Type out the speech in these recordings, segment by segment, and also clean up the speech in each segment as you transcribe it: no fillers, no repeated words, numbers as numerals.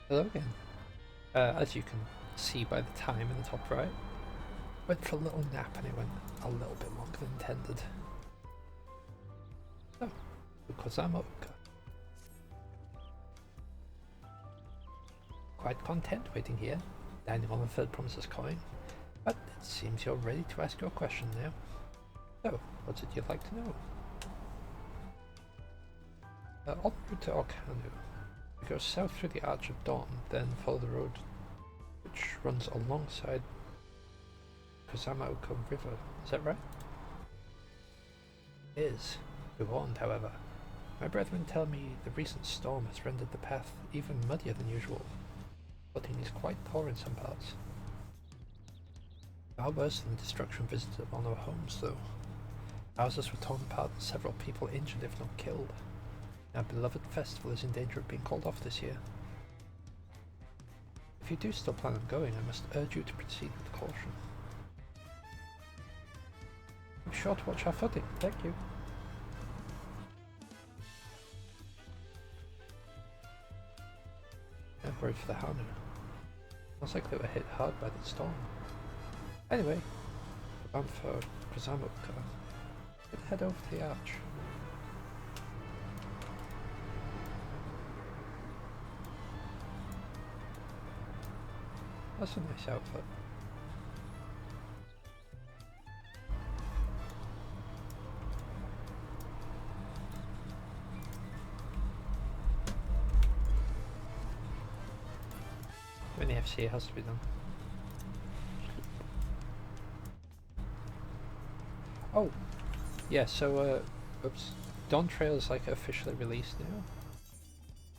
Hello again. As you can see by the time in the top right, went for a little nap and it went a little bit longer than intended. So, because I'm okay. Quite content waiting here, landing on the third promises coin, but it seems you're ready to ask your question now. So, what's it you'd like to know? En route to Orkanu. We go south through the Arch of Dawn, then follow the road which runs alongside Kusamaoka River. Is that right? It is. Be warned, however. My brethren tell me the recent storm has rendered the path even muddier than usual. Footing is quite poor in some parts. Far worse than the destruction visited upon our homes, though. Houses were torn apart and several people injured, if not killed. Our beloved festival is in danger of being called off this year. If you do still plan on going, I must urge you to proceed with caution. Be sure to watch our footing. Thank you. I'm worried for the Hanu. Looks like they were hit hard by the storm. Anyway, we're bound for Kusamuka. We'll head over to the arch. That's a nice outfit. When the FC has to be done. Oh, yeah. So, oops. Dawn Trail is like officially released now,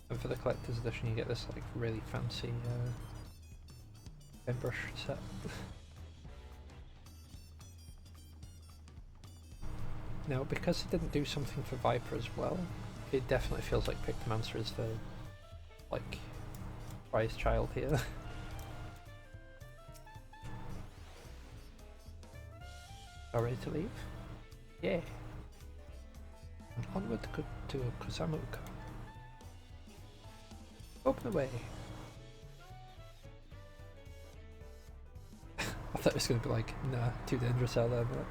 and for the collector's edition, you get this like really fancy airbrush set. Now, because it didn't do something for Viper as well, it definitely feels like Pictomancer is the like prize child here. Are ready to leave? Yeah. And onward to Kusamuka. Open the way. I thought it was going to be like, nah, too dangerous out there, but...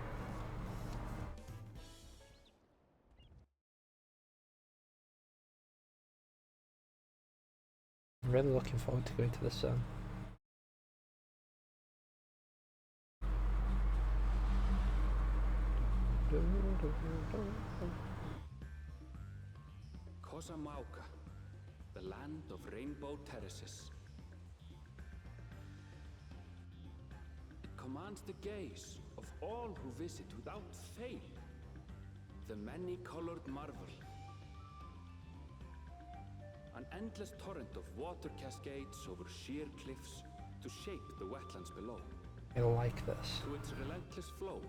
I'm really looking forward to going to this zone. Kusamauka, the land of rainbow terraces. It commands the gaze of all who visit without fail. The many-colored marvel. An endless torrent of water cascades over sheer cliffs to shape the wetlands below. I like this. To its relentless flow,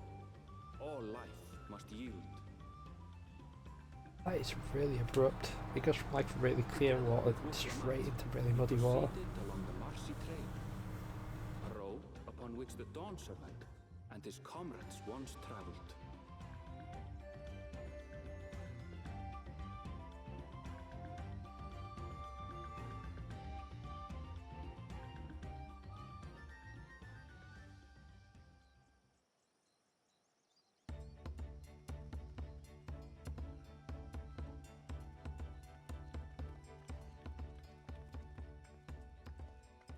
all life must yield. That is really abrupt. It goes from like really clear water straight into really muddy water. Along the marshy trail, a road upon which the Dawn Servant and his comrades once traveled.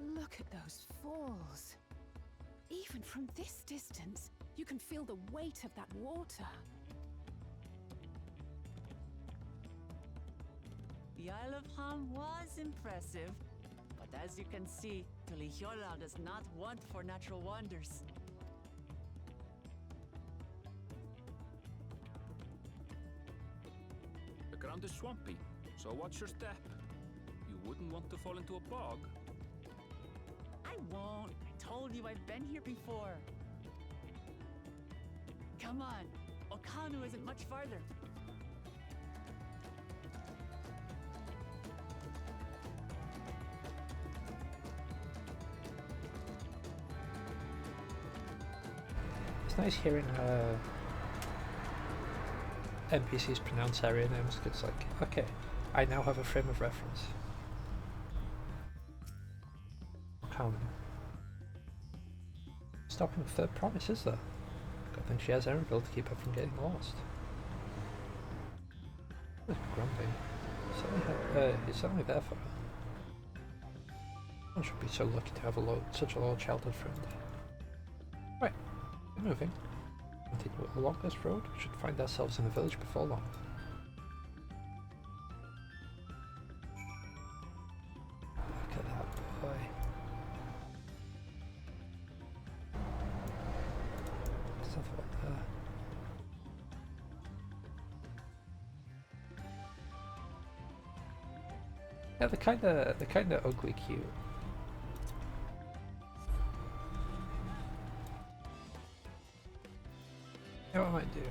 Look at those falls. Even from this distance, you can feel the weight of that water. The Isle of Ham was impressive, but as you can see, Tulihiola does not want for natural wonders. The ground is swampy, so watch your step. You wouldn't want to fall into a bog. I won't. I told you I've been here before. Come on. Okanu isn't much farther. It's nice hearing NPCs pronounce area names, 'cause it's like, okay, I now have a frame of reference. Oakhound. Stopping the third promise, is there? Good thing she has Erenville to keep her from getting lost. He's grumbling. He's certainly there for her. One should be so lucky to have such a loyal childhood friend. Right, we're moving. Continue along this road, we should find ourselves in the village before long. Look at that boy. Stuff up there. Yeah, they're kinda ugly cute. You know what I might do?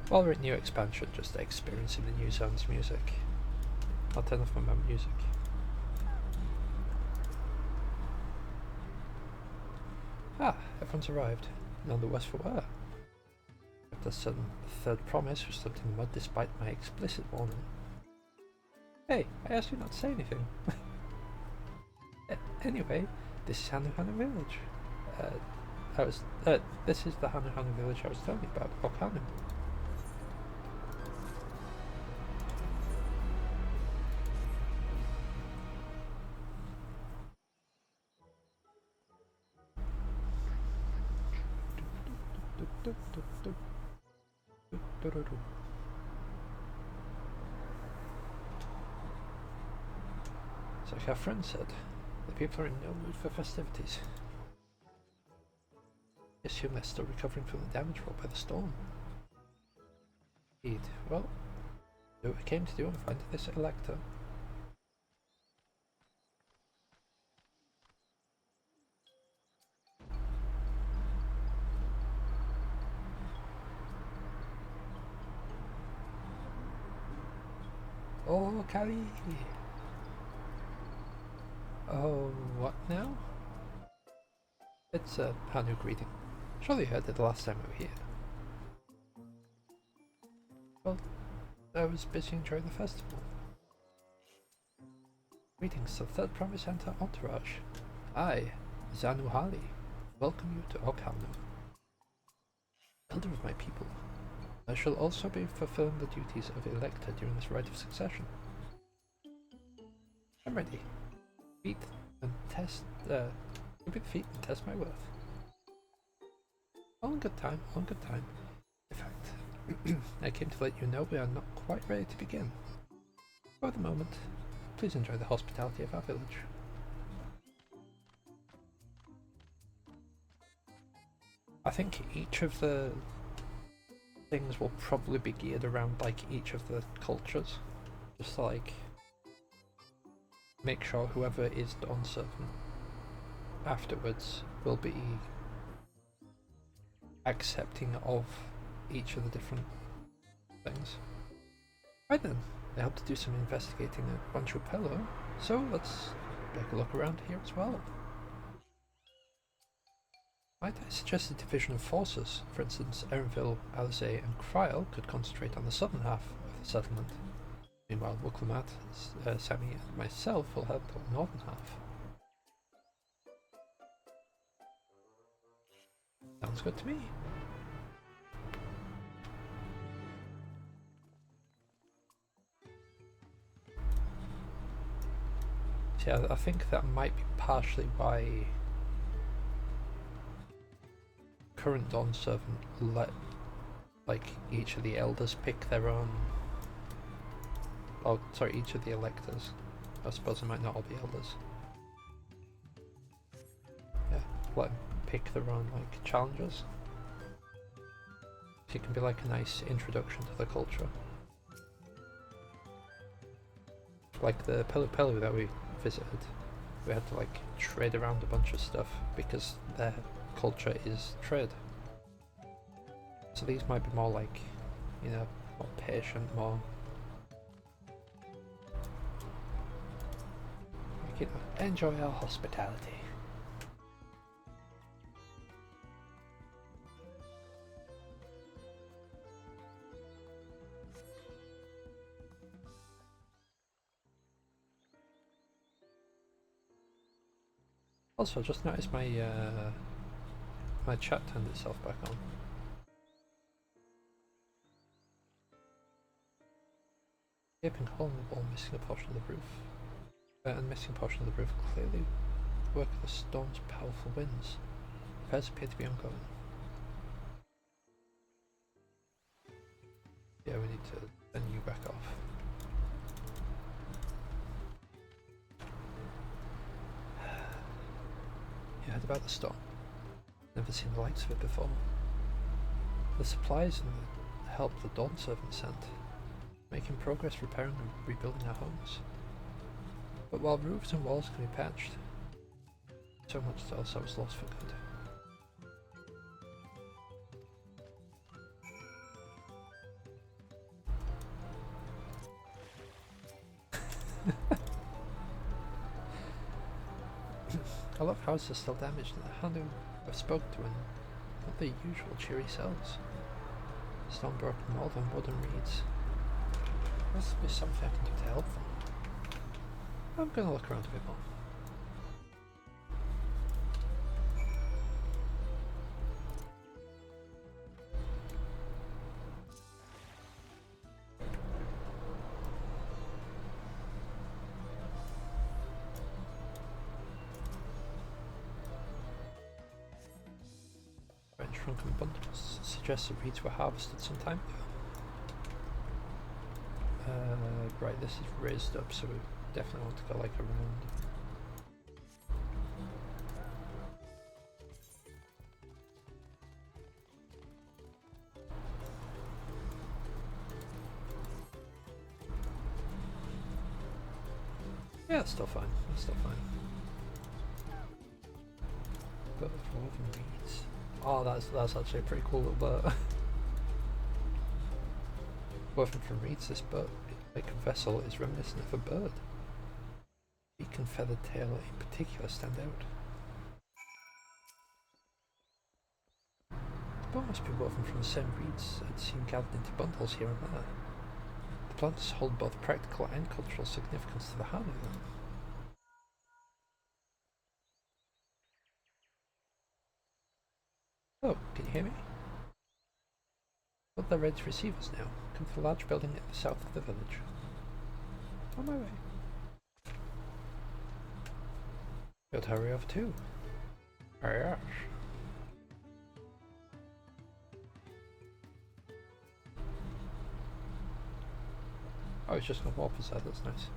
While we're at new expansion, just experiencing the new zone's music. I'll turn off my music. Ah, everyone's arrived. None the worse for wear. The sudden third promise was slipped in the mud despite my explicit warning. Hey, I asked you not to say anything. Anyway, this is Hanu Village. This is the Hanu Village I was telling you about, Oakhound. It's like our friend said, the people are in no mood for festivities. I assume they're still recovering from the damage wrought by the storm. Indeed. Well, do what we came to do and find this Elector. Oh, Kali! Oh, what now? It's a Hanu greeting. Surely you heard it the last time we were here. Well, I was busy enjoying the festival. Greetings to the third promise and her entourage. I, Zanu Hali, welcome you to Oakhound, elder of my people. I shall also be fulfilling the duties of Elector during this rite of succession. I'm ready. Feet and test, big feet and test my worth. All in good time, all in good time. In fact, I came to let you know we are not quite ready to begin. For the moment, please enjoy the hospitality of our village. I think each of the things will probably be geared around like each of the cultures. Just like make sure whoever is Dawn Servant afterwards will be accepting of each of the different things. Right then, I hope to do some investigating at Banchupello, so let's take a look around here as well. Might I suggest a division of forces? For instance, Erenville, Alizé and Kryl could concentrate on the southern half of the settlement. Meanwhile, Wuklamat, Sami and myself will help the northern half. Sounds good to me. See, I think that might be partially why current Dawn Servant let like each of the elders pick their own. Oh, sorry, each of the electors. I suppose it might not all be elders. Yeah, let them pick their own like challenges. So it can be like a nice introduction to the culture. Like the Pelu that we visited, we had to like trade around a bunch of stuff because their culture is trade. So these might be more like, you know, more patient, more, like, you know, enjoy our hospitality. Also, I just noticed my my chat turned itself back on. Gaping hole in the wall, missing a portion of the roof. And missing a portion of the roof clearly work of the storm's powerful winds. Repairs appear to be ongoing. Yeah, we need to send you back off. You heard about the storm. Never seen the likes of it before. The supplies and the help the Dawn servants sent, making progress repairing and rebuilding our homes. But while roofs and walls can be patched, so much else was lost for good. A lot of houses are still damaged, and the Hanu I've spoken to in not the usual cheery selves. Stone broken more than wood and reeds. Must be something I can do to help them. I'm gonna look around a bit more. Shrunken bundles suggests the reeds were harvested some time ago. Right, this is raised up, so we definitely want to go like around. Yeah, it's still fine. It's still fine. But woven reeds. Oh, that's actually a pretty cool little bird. Woven from reeds, this bird, like a vessel, is reminiscent of a bird. Beak and feathered tail in particular stand out. The boat must be woven from the same reeds I'd seen gathered into bundles here and there. The plants hold both practical and cultural significance to the Hanu then. Oh, can you hear me? But they're ready to receive us now. Come to the large building at the south of the village. On my way. You'll hurry over too. Yes. Oh, it's just gonna walk inside, that's nice.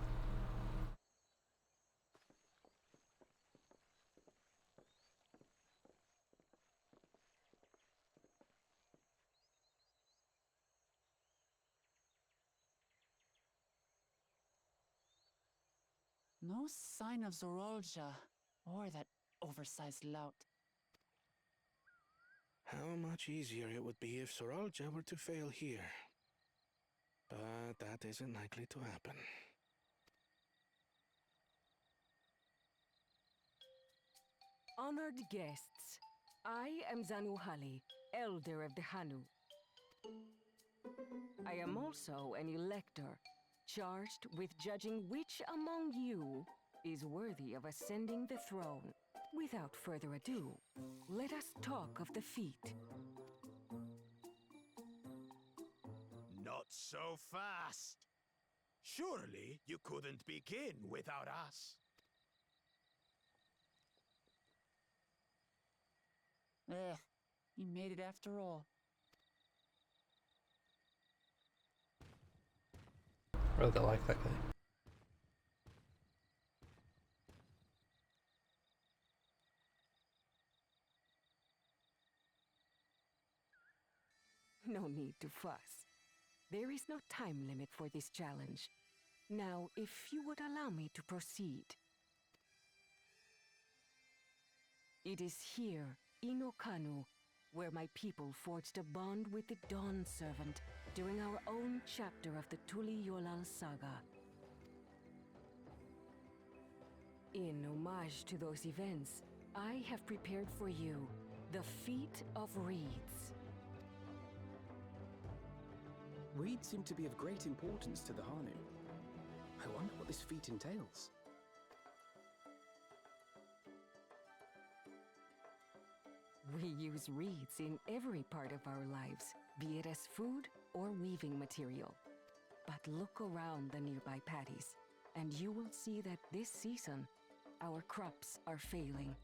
No sign of Zorolja or that oversized lout. How much easier it would be if Soralja were to fail here. But that isn't likely to happen. Honored guests, I am Zanuhali, Elder of the Hanu. I am also an elector, charged with judging which among you is worthy of ascending the throne. Without further ado, let us talk of the feat. Not so fast. Surely you couldn't begin without us. You made it after all. Rather like that guy. No need to fuss. There is no time limit for this challenge. Now, if you would allow me to proceed. It is here, in Okanu, where my people forged a bond with the Dawn Servant during our own chapter of the Tuli Yolal saga. In homage to those events, I have prepared for you the Feat of Reeds. Reeds seem to be of great importance to the Hanu. I wonder what this feat entails. We use reeds in every part of our lives, be it as food or weaving material. But look around the nearby paddies, and you will see that this season, our crops are failing.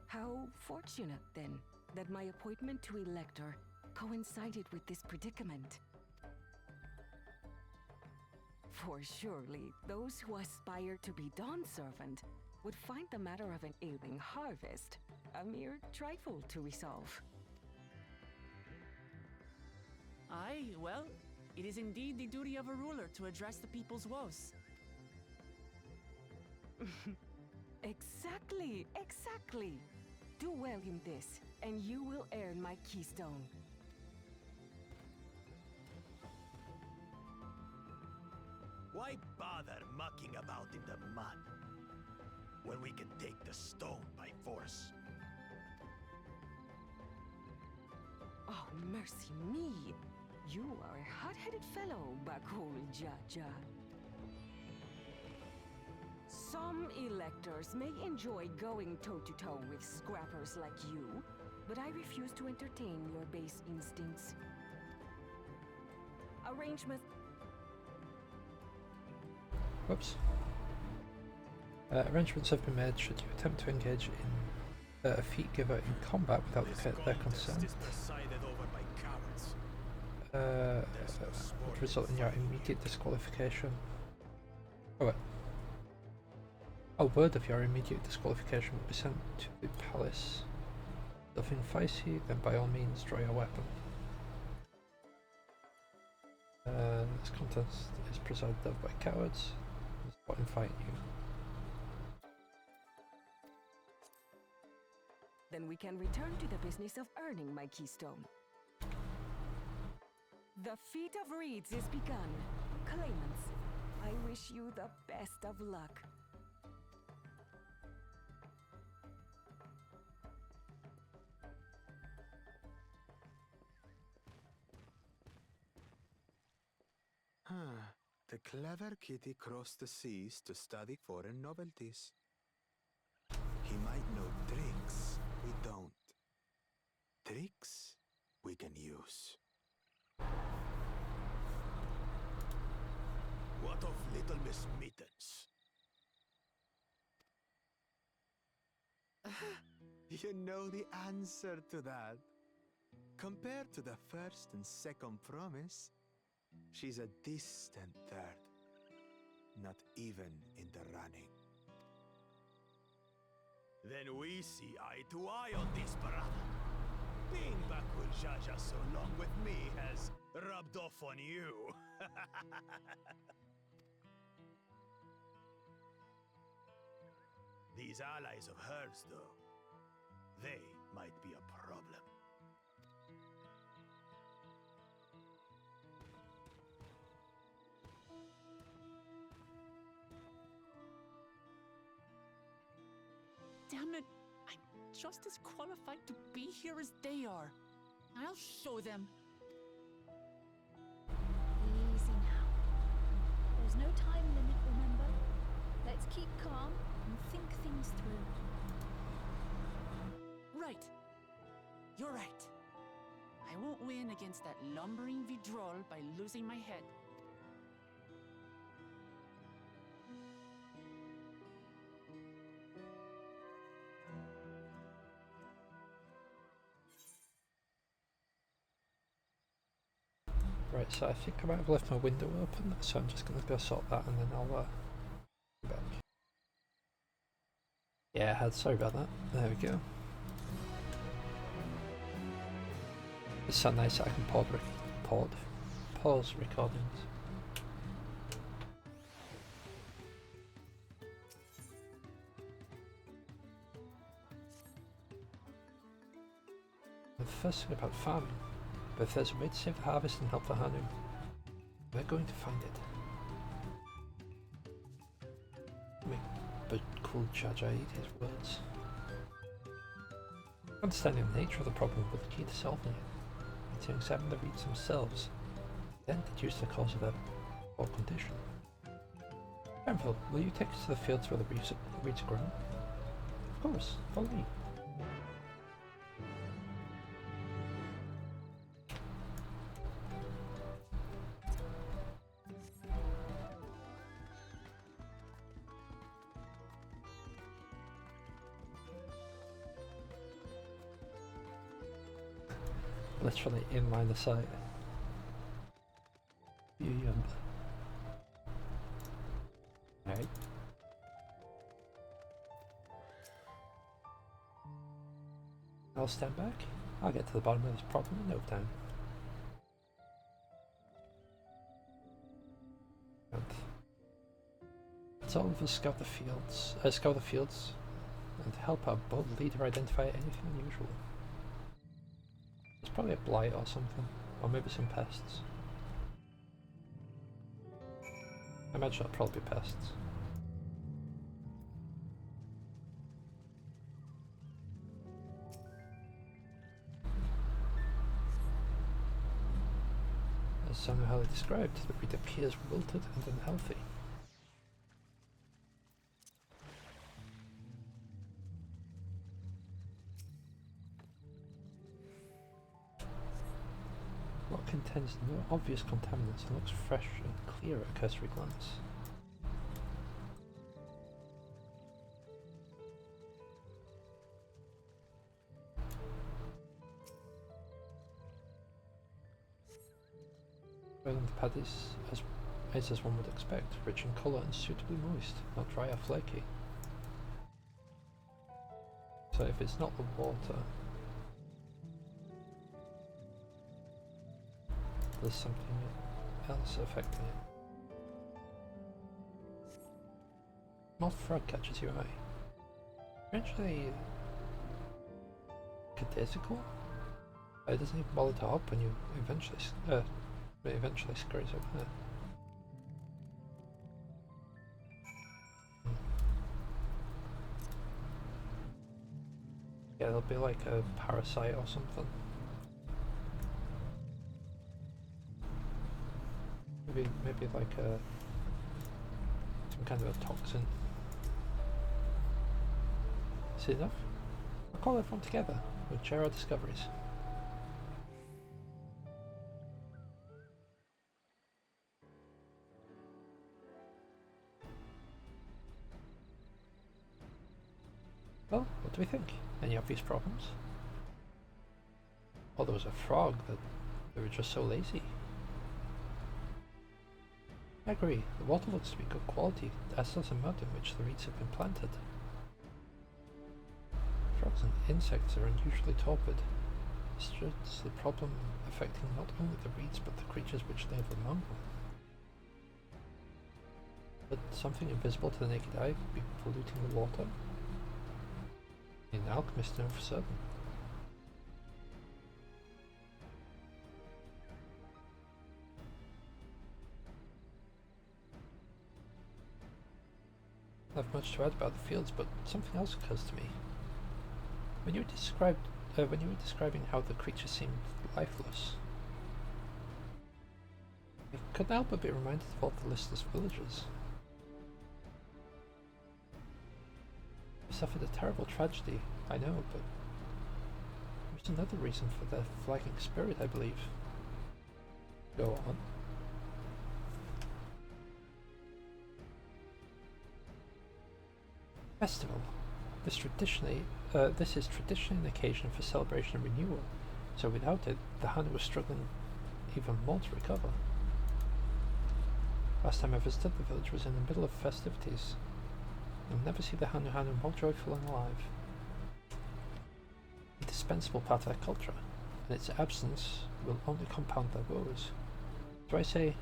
How fortunate, then, that my appointment to Elector coincided with this predicament. For surely, those who aspire to be Dawn Servant would find the matter of an ailing harvest a mere trifle to resolve. Aye, well, it is indeed the duty of a ruler to address the people's woes. Exactly, exactly. Do well in this, and you will earn my keystone. Why bother mucking about in the mud when we can take the stone by force? Oh, mercy me! You are a hot-headed fellow, Bakul Jaja. Some electors may enjoy going toe-to-toe with scrappers like you, but I refuse to entertain your base instincts. Arrangement. Whoops. Arrangements have been made should you attempt to engage in a feat giver in combat without their consent. Would result in your immediate disqualification. Oh, wait. A word of your immediate disqualification will be sent to the palace. Nothing feisty, then by all means draw your weapon. This contest is presided over by cowards. What invite you? Then we can return to the business of earning my keystone. The feat of reeds is begun. Claimants, I wish you the best of luck. The clever kitty crossed the seas to study foreign novelties. He might know tricks we don't. Tricks we can use. What of little Miss Mittens? You know the answer to that. Compared to the first and second promise, she's a distant third. Not even in the running. Then we see eye to eye on this, brother. Being Bakul Jaja so long with me has rubbed off on you. These allies of hers, though, they might be a problem. Damn it! I'm just as qualified to be here as they are. I'll show them. Easy now. There's no time limit, remember? Let's keep calm and think things through. Right. You're right. I won't win against that lumbering Vidrol by losing my head. Right, so I think I might have left my window open, so I'm just going to go sort that and then I'll be back. Yeah, I had, sorry about that. There we go. It's so nice that I can pause recordings. The first thing about farming, but if there's a way to save the harvest and help the Hanu, we're going to find it. But cool Jaja eat his words. Understanding the nature of the problem will be the key to solving it. To examine the reeds themselves, then deduce the cause of their poor condition. Grenville, will you take us to the fields where the reeds are grown? Of course, follow me. Literally in line of sight. Right. I'll stand back. I'll get to the bottom of this problem in no time. And let's all of us scout the fields, and help our bold leader identify anything unusual. There's probably a blight or something, or maybe some pests. I imagine it'll probably be pests. As somehow described, the reed appears wilted and unhealthy. What contains no obvious contaminants and looks fresh and clear at a cursory glance. Island pad is as one would expect, rich in colour and suitably moist, not dry or flaky. So if it's not the water, there's something else affecting it. Small frog catches your eye. Eventually, cadesical? It doesn't even bother to hop when you eventually scurries over there. Yeah, there'll be like a parasite or something. Maybe like some kind of a toxin. Is it enough? I'll call everyone together. We'll share our discoveries. Well, what do we think? Any obvious problems? Oh, there was a frog, but they were just so lazy. I agree, the water looks to be good quality, as does the mud in which the reeds have been planted. Frogs and insects are unusually torpid. It's just the problem affecting not only the reeds but the creatures which live among them. But something invisible to the naked eye could be polluting the water? An alchemist know for certain. I have much to add about the fields, but something else occurs to me. When you were describing how the creatures seemed lifeless, I couldn't help but be reminded of all the listless villagers. They suffered a terrible tragedy, I know, but there's another reason for their flagging spirit, I believe. Go on. Festival. This is traditionally an occasion for celebration and renewal, so without it, the Hanu was struggling even more to recover. Last time I visited, the village was in the middle of festivities. You'll never see the Hanu more joyful and alive. A indispensable part of their culture, and its absence will only compound their woes. So I say,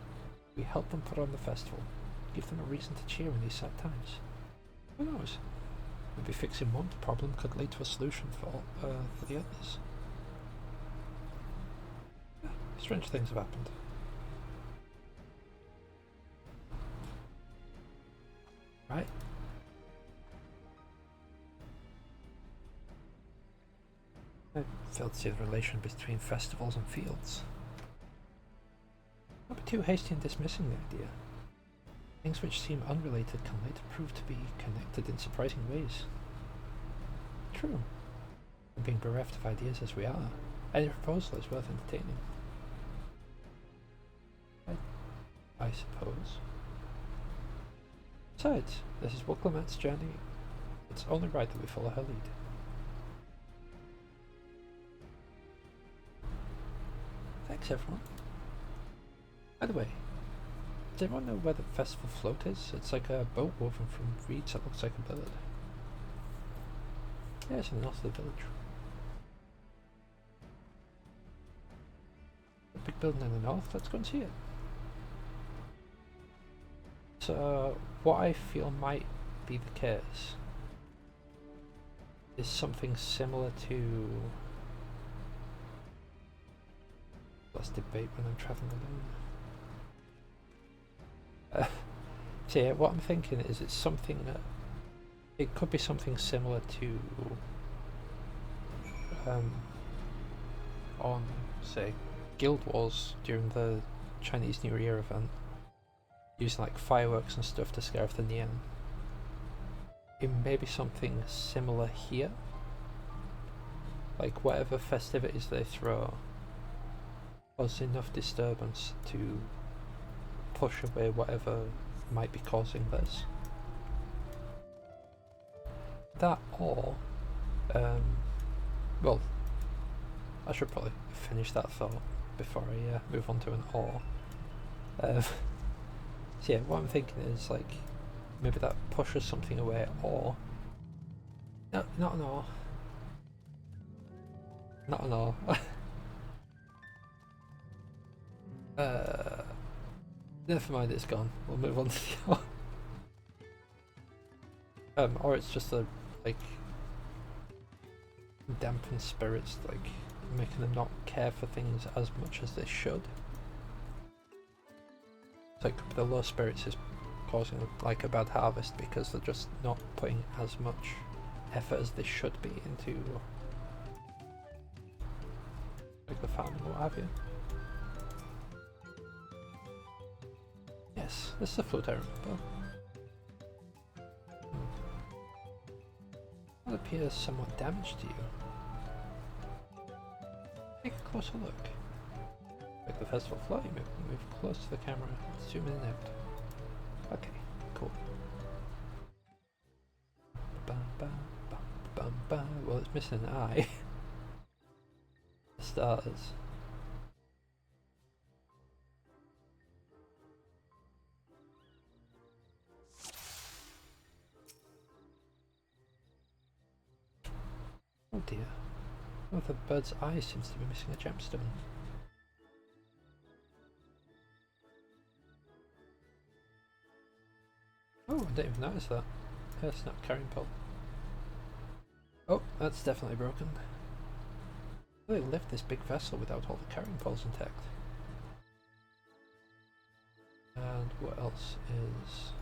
we help them put on the festival, give them a reason to cheer in these sad times. Who knows? Maybe fixing one problem could lead to a solution for the others. Strange things have happened. Right? I failed to see the relation between festivals and fields. Don't be too hasty in dismissing the idea. Things which seem unrelated can later prove to be connected in surprising ways. True. And being bereft of ideas as we are, any proposal is worth entertaining. I suppose. Besides, this is Wooklemat's journey. It's only right that we follow her lead. Thanks everyone. By the way, does everyone know where the festival float is? It's like a boat woven from reeds that looks like a bird. Yeah, it's in the north of the village. A big building in the north, let's go and see it. So, what I feel might be the case is something similar to... Let's debate when I'm travelling alone. So yeah, what I'm thinking is it's something that... It could be something similar to... on, say, Guild Wars during the Chinese New Year event. Using like fireworks and stuff to scare off the Nian. It may be something similar here. Like whatever festivities they throw cause enough disturbance to push away whatever might be causing this. That or, well, I should probably finish that thought before I move on to an or. So yeah, what I'm thinking is like, maybe that pushes something away, or... No, not an or. Not an or. Never mind, it's gone. We'll move on to the or. Or it's just a, like, dampen spirits, like, making them not care for things as much as they should. Like the low spirits is causing like a bad harvest because they're just not putting as much effort as they should be into like the farming or what have you. Yes, this is the float I remember. It appears somewhat damaged to you. Take a closer look. Like the festival float, you move close to the camera, zoom in and out. Okay, cool. Well, it's missing an eye. The stars. Oh dear. One of the bird's eye seems to be missing a gemstone. Oh, I didn't even notice that. Snap carrying pole. Oh, that's definitely broken. They lift this big vessel without all the carrying poles intact. And what else is...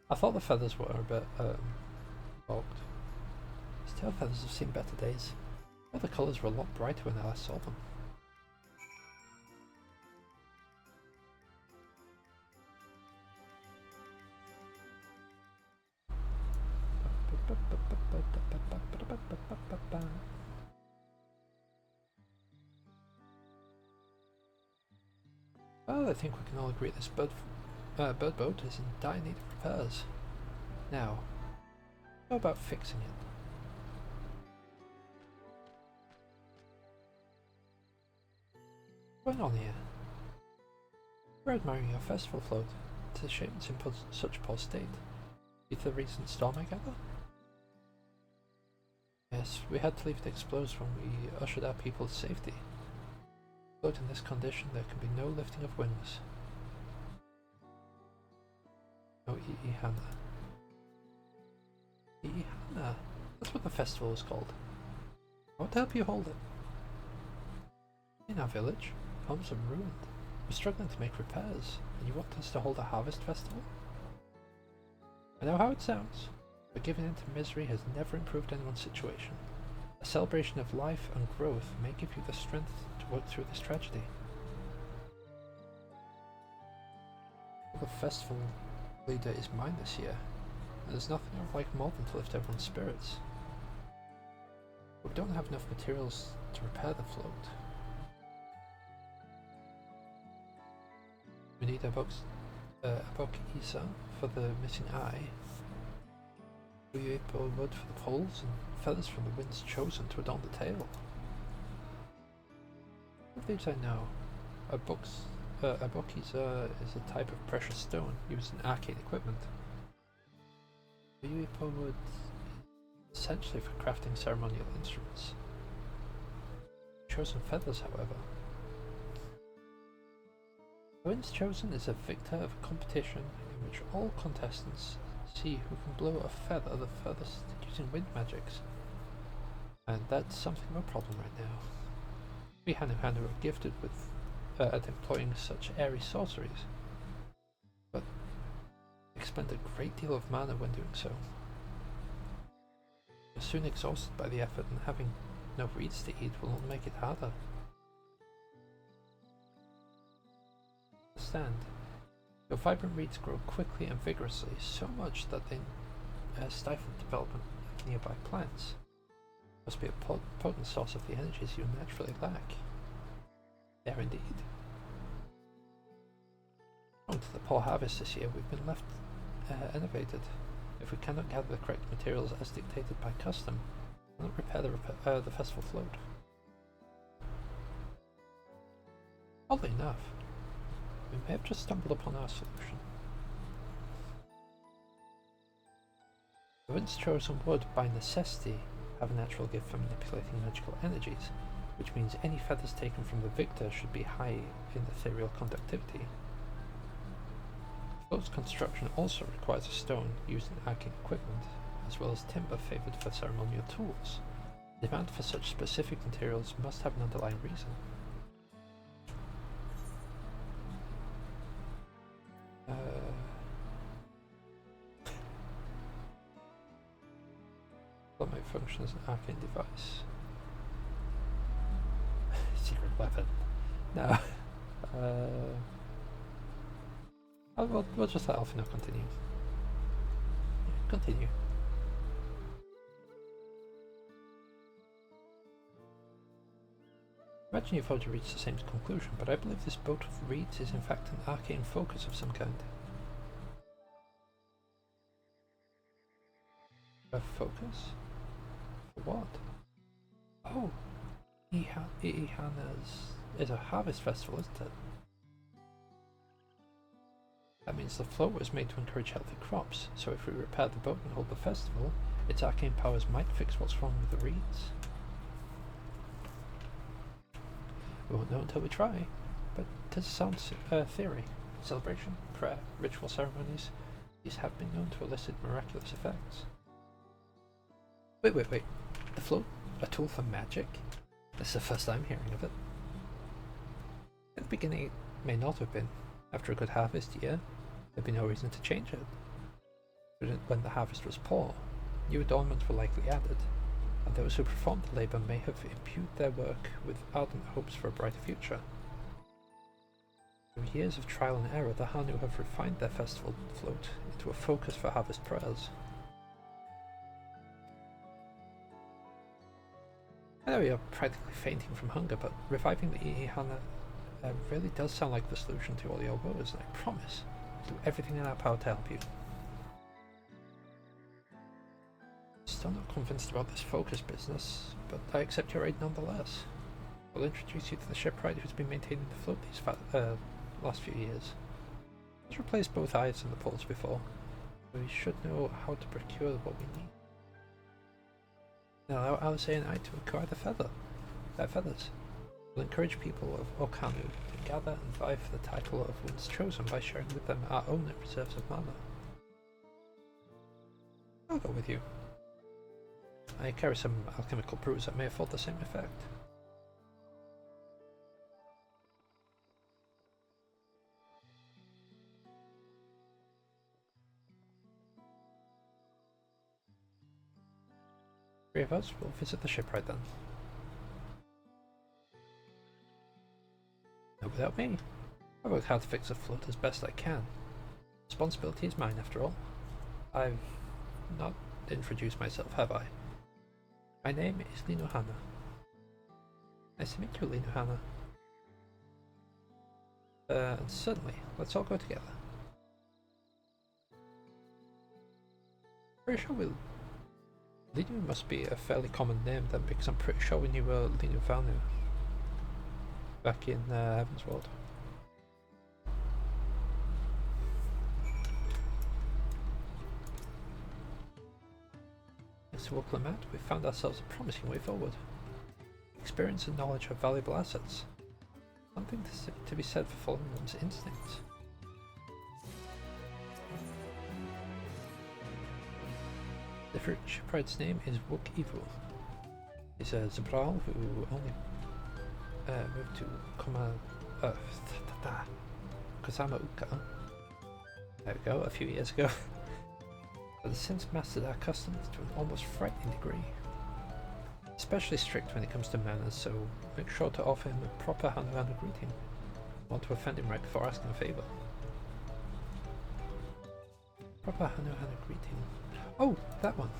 I thought the feathers were a bit bogged. His tail feathers have seen better days. All the colours were a lot brighter when I last saw them. Well, I think we can all agree this bird boat is in dire need of repairs. Now, how about fixing it? What's going on here? We're admiring your festival float. It's a shame it's in such poor state. Is the recent storm, I gather? Yes, we had to leave it exposed when we ushered our people to safety. Float in this condition, there can be no lifting of wings. No Ihana. Ihana? That's what the festival is called. I want to help you hold it. In our village, homes are ruined. We're struggling to make repairs, and you want us to hold a harvest festival? I know how it sounds, but giving in to misery has never improved anyone's situation. A celebration of life and growth may give you the strength to work through this tragedy. The festival leader is mine this year, and there's nothing I would like more than to lift everyone's spirits. But we don't have enough materials to repair the float. We need a box Isa for the missing eye. We able wood for the poles and feathers from the winds chosen to adorn the tail. Of these I know. A buck is a type of precious stone used in arcane equipment. A Yuipo wood essentially for crafting ceremonial instruments. Chosen feathers, however. The Winds Chosen is a victor of a competition in which all contestants see who can blow a feather the furthest using wind magics. And that's something of a problem right now. We Hanuhanu are gifted with at employing such airy sorceries, but expend a great deal of mana when doing so. We're soon exhausted by the effort, and having no reeds to eat will only make it harder. Understand, your vibrant reeds grow quickly and vigorously, so much that they stifle the development of nearby plants. Must be a potent source of the energies you naturally lack. There indeed. Owing to the poor harvest this year, we've been left innovated. If we cannot gather the correct materials as dictated by custom, we cannot repair the festival float. Oddly enough, we may have just stumbled upon our solution. The Winds Chosen would, by necessity, have a natural gift for manipulating magical energies, which means any feathers taken from the victor should be high in ethereal conductivity. The float's construction also requires a stone used in arcane equipment, as well as timber favoured for ceremonial tools. The demand for such specific materials must have an underlying reason. That might function as an arcane device. Secret weapon. No. We'll just let Alfino continue. Yeah, continue. Imagine you've already reached the same conclusion, but I believe this boat of reeds is in fact an arcane focus of some kind. A focus? For what? Oh, Ihana's is a harvest festival, isn't it? That means the float was made to encourage healthy crops, so if we repair the boat and hold the festival, its arcane powers might fix what's wrong with the reeds. We won't know until we try, but it does sound theory. Celebration, prayer, ritual ceremonies, these have been known to elicit miraculous effects. Wait. The float? A tool for magic? This is the first I'm hearing of it. At the beginning it may not have been. After a good harvest year, there'd be no reason to change it. But when the harvest was poor, new adornments were likely added, and those who performed the labour may have imbued their work with ardent hopes for a brighter future. Through years of trial and error, the Hanu have refined their festival float into a focus for harvest prayers. I know you're practically fainting from hunger, but reviving the Ihana really does sound like the solution to all your woes, and I promise we'll do everything in our power to help you. Still not convinced about this focus business, but I accept your aid nonetheless. I'll introduce you to the shipwright who's been maintaining the float these last few years. He's replaced both eyes and the poles before, so he should know how to procure what we need. Now allow Alice and I to acquire their feathers. We'll encourage people of Okanu to gather and vie for the title of Winds Chosen by sharing with them our own reserves of mana. I'll go with you. I carry some alchemical brews that may afford the same effect. Three of us will visit the shipwright then. Not without me. I worked hard to fix the float as best I can. Responsibility is mine after all. I've not introduced myself, have I? My name is Linuhana. Nice to meet you, Linuhana. And certainly, let's all go together. Pretty sure Linu must be a fairly common name then, because I'm pretty sure we knew Linuvanu. back in Heaven's World. Thanks to Wooklamat, we've found ourselves a promising way forward. Experience and knowledge are valuable assets. Something to be said for following one's instincts. The shipwright's name is Wook Ivu. He's a Zabral who only moved to Kusama Uka. There we go, a few years ago. But has since mastered our customs to an almost frightening degree. Especially strict when it comes to manners, so make sure to offer him a proper Hanu greeting. Want to offend him right before asking a favor. Proper Hanu greeting. Oh, that one.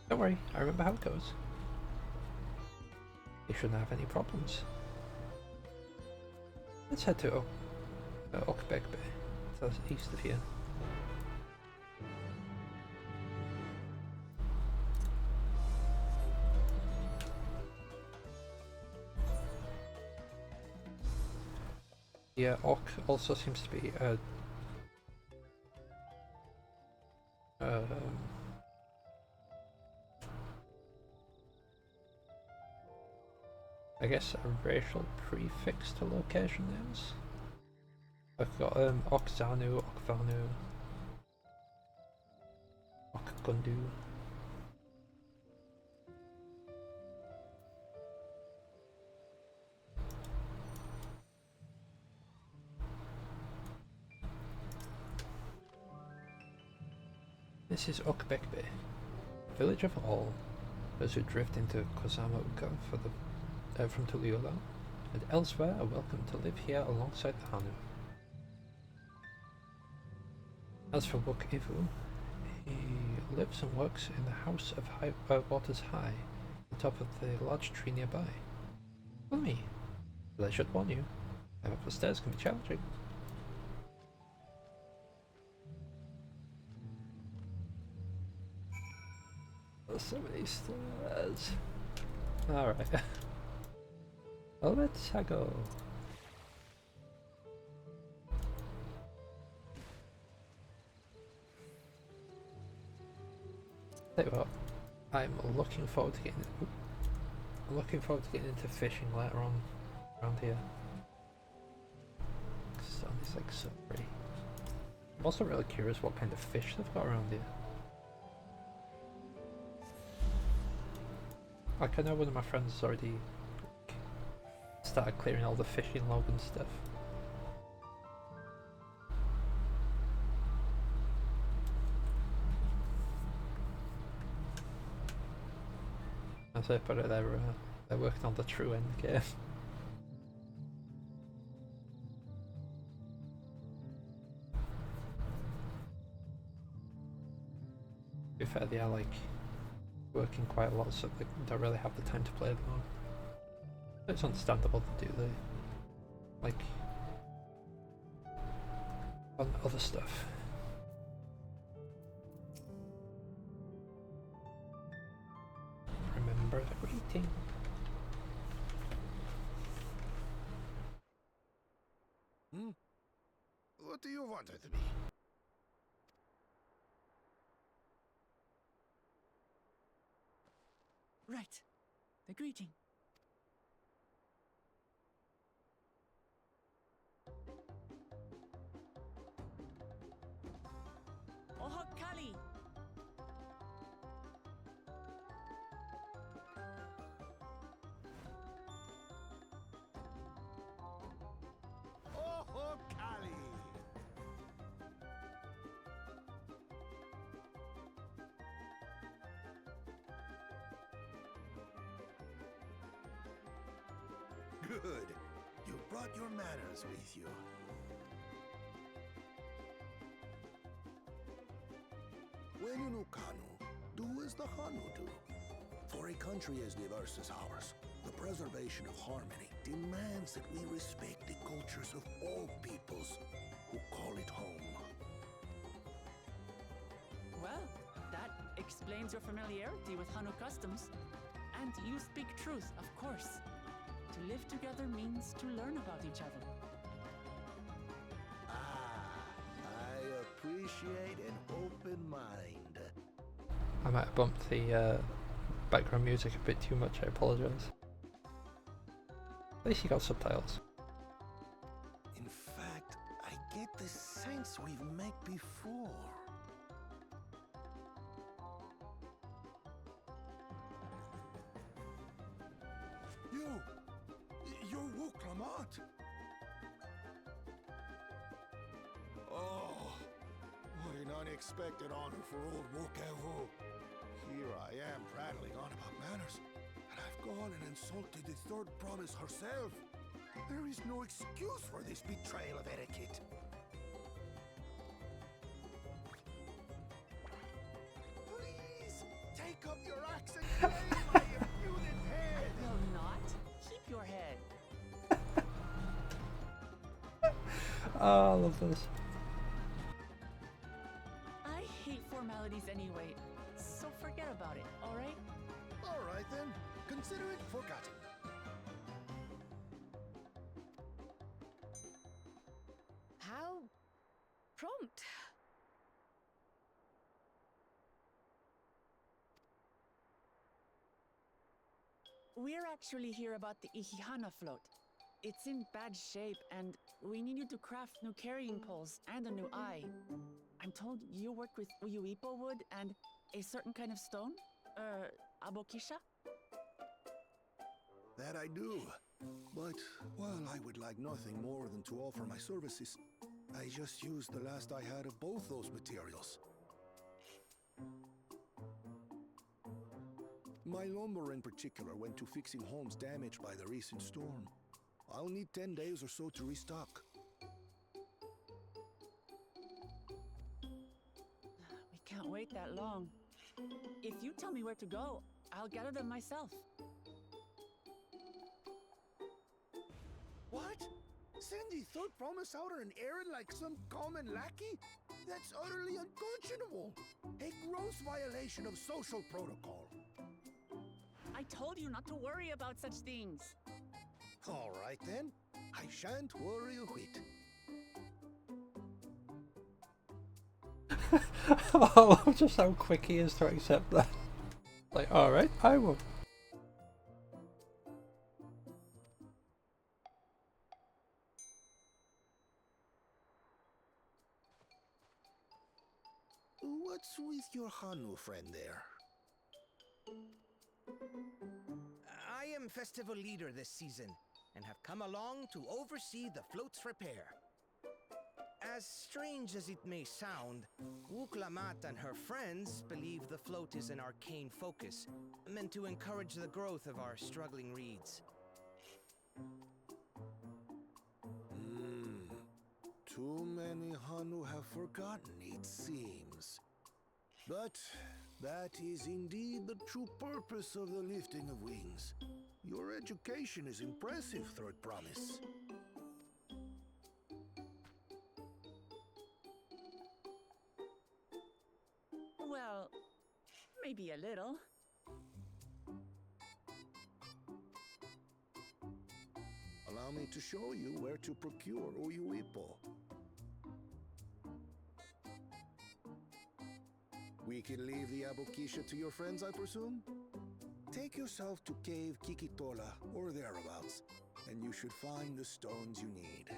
Don't worry, I remember how it goes. You shouldn't have any problems. Let's head to Okbekbe. That's east of here. Yeah, Ok also seems to be I guess a racial prefix to location names. I've got Okzanu, Okvanu, Okgundu. This is Okbekbe, village of all those who drift into Kusama Uka from Tuliyola, and elsewhere are welcome to live here alongside the Hanu. As for Wook Ivu, he lives and works in the house of Waters High, on top of the large tree nearby. Follow me, but I should warn you, climbing up the stairs can be challenging. There's so many stairs. Alright. Well, let's go. Tell you what, I'm looking forward to getting into fishing later on around here. The sun is like so pretty. I'm also really curious what kind of fish they've got around here. Like, I know one of my friends has already started clearing all the fishing log and stuff. As I put it, they're working on the true end game. To be fair, they are like working quite a lot, so they don't really have the time to play them all. It's understandable to do like on other stuff. Remember the greeting. What do you want with me? Right. The greeting. Ohak Kali! Oh, Kali! Good. You brought your manners with you. When you know Kanu, do as the Hanu do. For a country as diverse as ours, the preservation of harmony demands that we respect the cultures of all peoples who call it home. Well, that explains your familiarity with Hanu customs. And you speak truth, of course. To live together means to learn about each other. I appreciate an open mind. I might have bumped the background music a bit too much, I apologise. At least you got subtitles. In fact, I get the sense we've met before. You're Wuklamat. Oh, what an unexpected honor for old Wukevu. Here I am prattling on about manners, and I've gone and insulted the third promise herself. There is no excuse for this betrayal of etiquette. Please, take up your axe and claim my impudent head. Will not. Keep your head. Oh, I love this. I hate formalities anyway, so forget about it, alright? All right then, consider it forgotten. How prompt. We're actually here about the Ihihana float. It's in bad shape, and we need you to craft new carrying poles and a new eye. I'm told you work with Uyuipo wood and a certain kind of stone? Abokisha? That I do. But while I would like nothing more than to offer my services, I just used the last I had of both those materials. My lumber in particular went to fixing homes damaged by the recent storm. I'll need 10 days or so to restock. We can't wait that long. If you tell me where to go, I'll gather them myself. What? Send the third promise out on an errand like some common lackey? That's utterly unconscionable. A gross violation of social protocol. I told you not to worry about such things. All right then. I shan't worry a whit. I love just how quick he is to accept that. Like, alright, I will. What's with your Hanu friend there? I am festival leader this season, and have come along to oversee the float's repair. As strange as it may sound, Wuklamat and her friends believe the float is an arcane focus, meant to encourage the growth of our struggling reeds. Too many Hanu have forgotten, it seems. But that is indeed the true purpose of the lifting of wings. Your education is impressive, Third Promise. Well, maybe a little. Allow me to show you where to procure Uyuipo. We can leave the Abokisha to your friends, I presume? Take yourself to Cave Kikitola or thereabouts, and you should find the stones you need.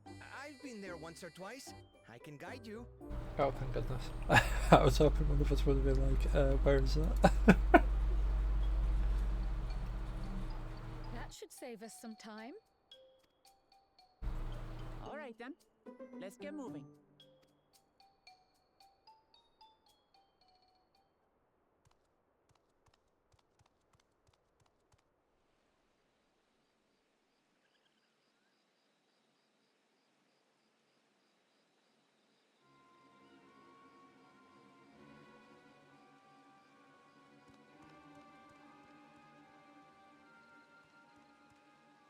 I've been there once or twice. I can guide you. Oh, thank goodness. I was hoping one of us would have been like, where is that? That should save us some time. All right then, let's get moving.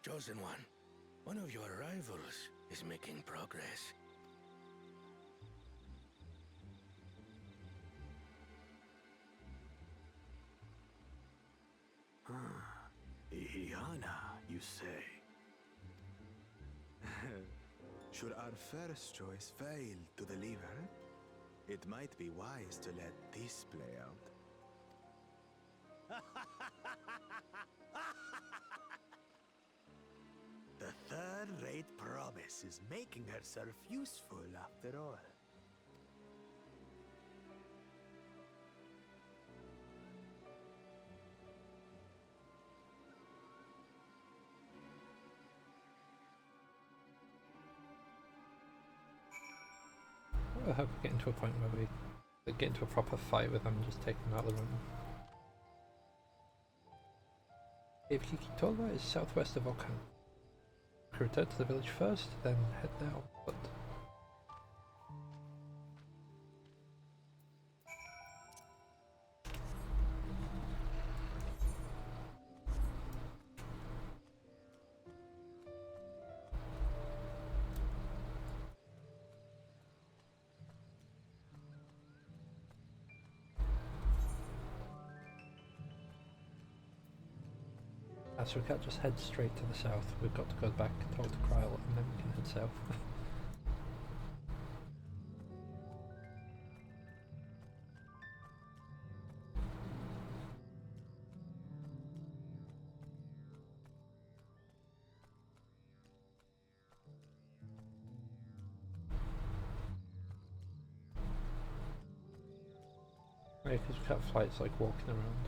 Chosen one of your rivals is making progress. say. Should our first choice fail to deliver, it might be wise to let this play out. The third-rate promise is making herself useful after all. I hope we get into a point where we get into a proper fight with them and just take them out of the room. Cave Kikitola is southwest of Okan. Return to the village first, then head down. But so we can't just head straight to the south. We've got to go back and talk to Kryle and then we can head south. Right, because we can't fly, it's like walking around.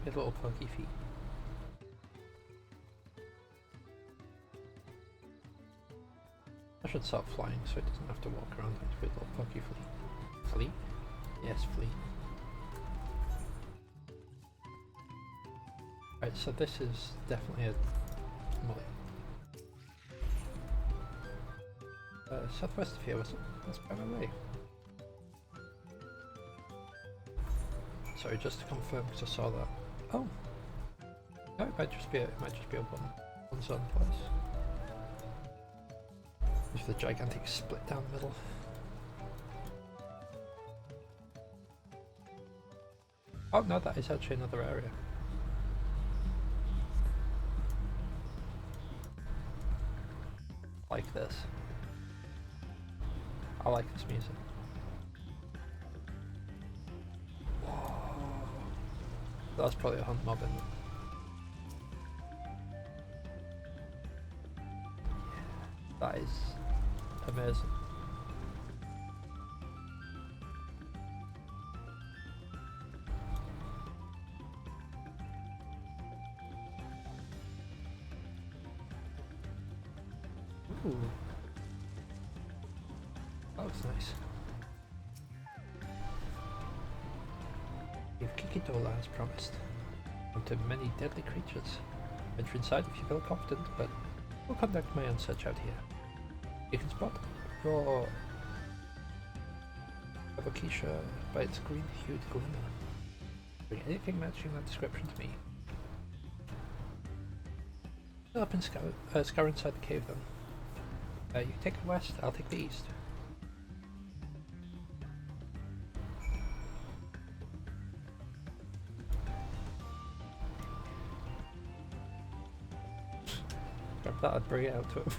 His little puggy feet. I should start flying so it doesn't have to walk around like a little puggy flea. Flea? Yes, flea. Right, so this is definitely a mullet. Southwest of here, that's by my way. Sorry, just to confirm because I saw that. Oh, no, it might just be a one zone place. With the gigantic split down the middle. Oh no, that is actually another area. Like this. I like this music. That's probably a hunt mob in it. That is amazing. Ooh. That looks nice. If Kikitola has promised, to many deadly creatures. Venture inside if you feel confident, but we'll conduct my own search out here. You can spot raw Avokisha by its green-hued glimmer. Bring anything matching that description to me. Up and scour inside the cave then. You take the west, I'll take the east. Grab that, I'd bring it out to him.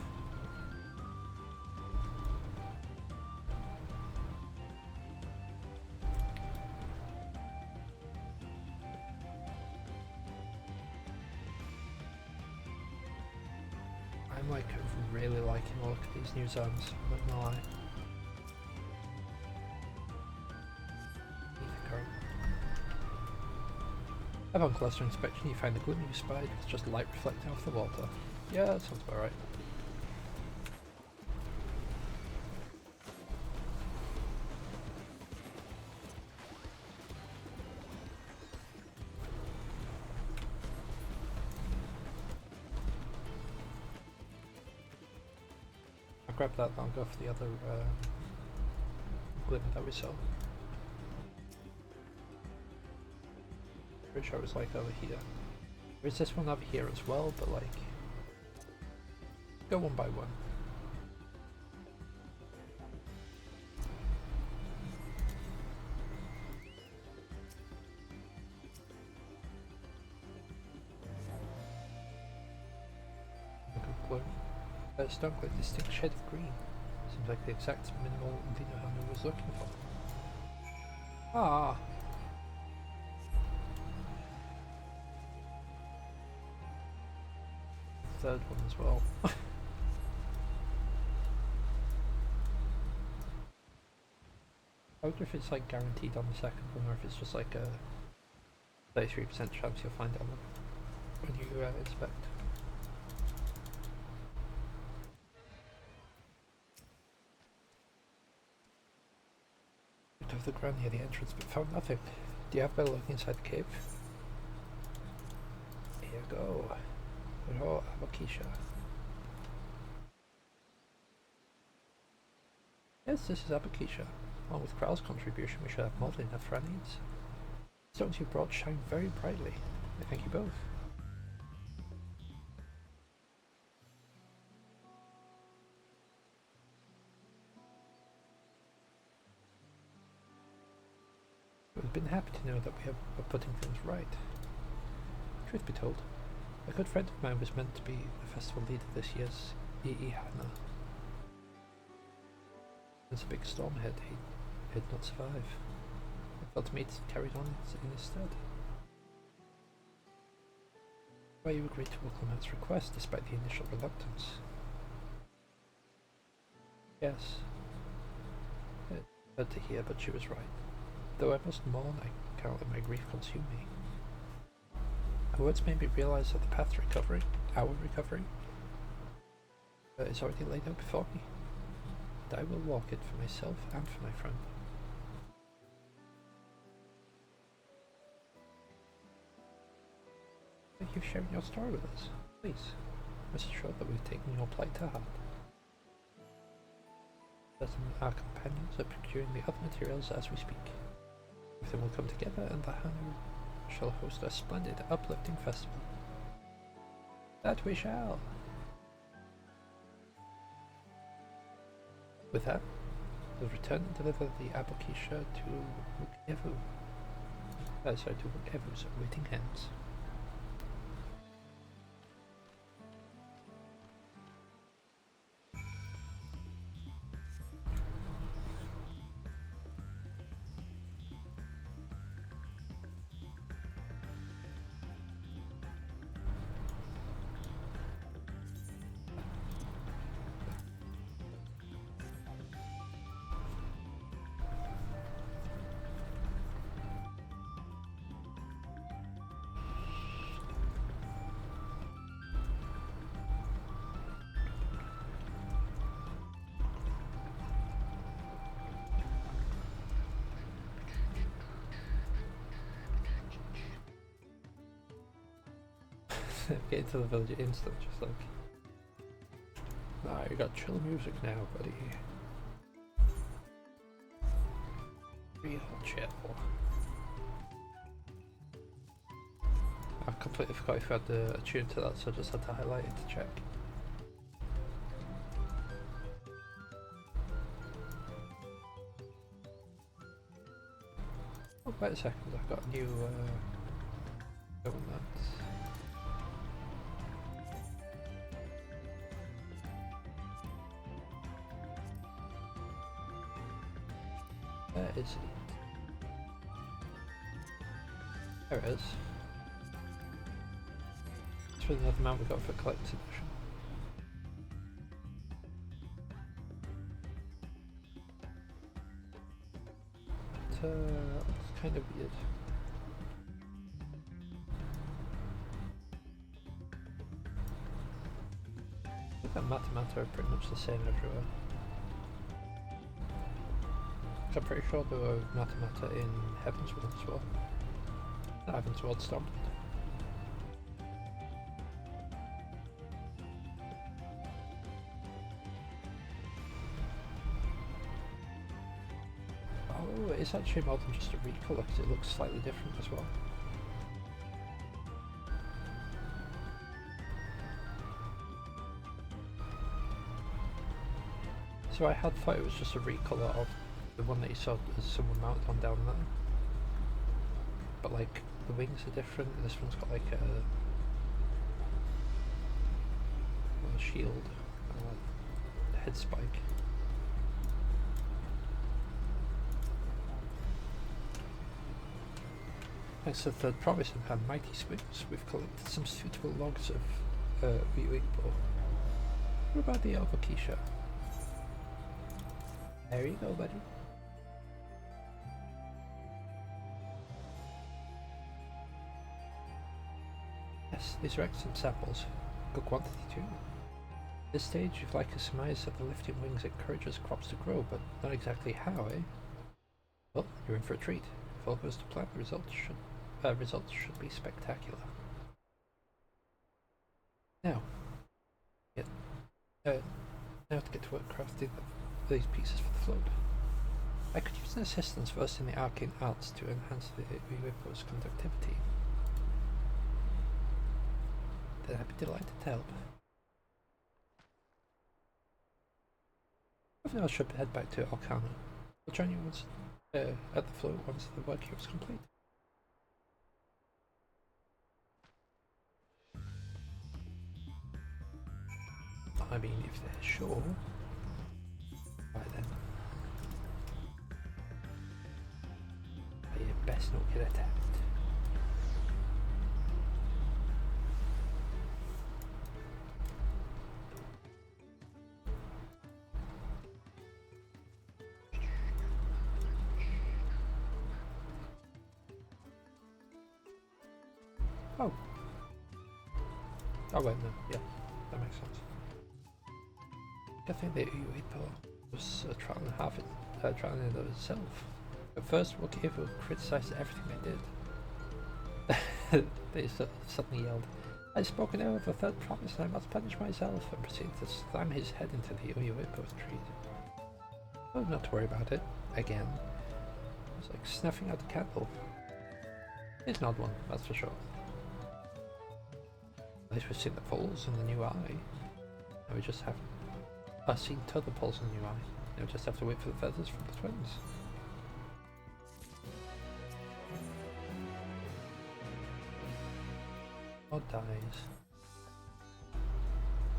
I'm like really liking all of these new zones, I'm not gonna lie. Upon closer inspection you find the glimmer you spied with just light reflecting off the water. Yeah, that sounds about right. I'll grab that and I'll go for the other glimmer that we saw. Pretty sure it was like over here. There's this one over here as well, but like, go one by one. stone with a distinct shade of green. Seems like the exact mineral Vinohanu was looking for. Ah! Third one as well. I wonder if it's like guaranteed on the second one or if it's just like a 33% chance you'll find it on them when you inspect. Looked over the ground near the entrance but found nothing. Do you have better look inside the cave? Here you go. Oh, Abakisha. Yes, this is Abakisha. Along with Kral's contribution, we should have more than enough for our needs. The stones you brought shine very brightly. I thank you both. We've been happy to know that we are putting things right. Truth be told, a good friend of mine was meant to be the festival leader this year's Ihana. Since a big storm hit, he did not survive. I felt meat carried on in his stead. Why you agreed to Wuklamant's request despite the initial reluctance? Yes. It hurt to hear, but she was right. Though I must mourn, I cannot let my grief consume me. Her words made me realize that the path to recovery, our recovery, is already laid out before me. And I will walk it for myself and for my friend. Thank you for sharing your story with us. Please, rest assured that we've taken your plight to heart. Certain our companions are procuring the other materials as we speak. Everything will come together and the Hanu shall host a splendid, uplifting festival. That we shall! With that, we'll return and deliver the Abokisha to Wukevu. To Wukevu's waiting hands. Get into the village instant, just like, nah, you got chill music now, buddy. Real chill. I completely forgot if I had a tune to that, so I just had to highlight it to check. Oh, wait a second, I've got a new government. Where is it? There it is. It's for another mount we got for collector's edition. But, it's kind of weird. I think that Matamata are pretty much the same everywhere. I'm pretty sure there were Matamata in Heaven's World as well. Not Heaven's World, Stormland. Oh, it's actually more than just a recolour because it looks slightly different as well. So I had thought it was just a recolour of the one that you saw as someone mounted on down there. But like, the wings are different, this one's got like a... a shield, a head spike. Thanks to the third promise and mighty swings, we've collected some suitable logs of Uyuipo. What about the Alvokisha? There you go, buddy. Yes, these are excellent samples. Good quantity too. At this stage, you'd like to surmise that the lifting wings encourages crops to grow, but not exactly how, eh? Well, you're in for a treat. If all goes to plan, the results should be spectacular. Now, now to get to work crafting these pieces for the float. I could use an assistance versed in the arcane arts to enhance the Uyuipo's conductivity. Then I'd be delighted to help. I should head back to Alcana. I'll join you once at the float once the work here is complete. I mean, if they're sure, right then. But you best not get attacked. Oh. Oh wait, no, yeah, that makes sense. I think the Uyuipo was a trial and a half trial in and of itself. At first, Wookievo criticized everything I did. They suddenly yelled, "I've spoken out of a third promise and I must punish myself," and proceeded to slam his head into the Uyuipo tree. Oh, not to worry about it. Again. It was like snuffing out a candle. It's an odd one, that's for sure. At least we've seen the poles and the new eye. And we just haven't seen to the poles and the new eye. Now we just have to wait for the feathers from the twins. Or dies.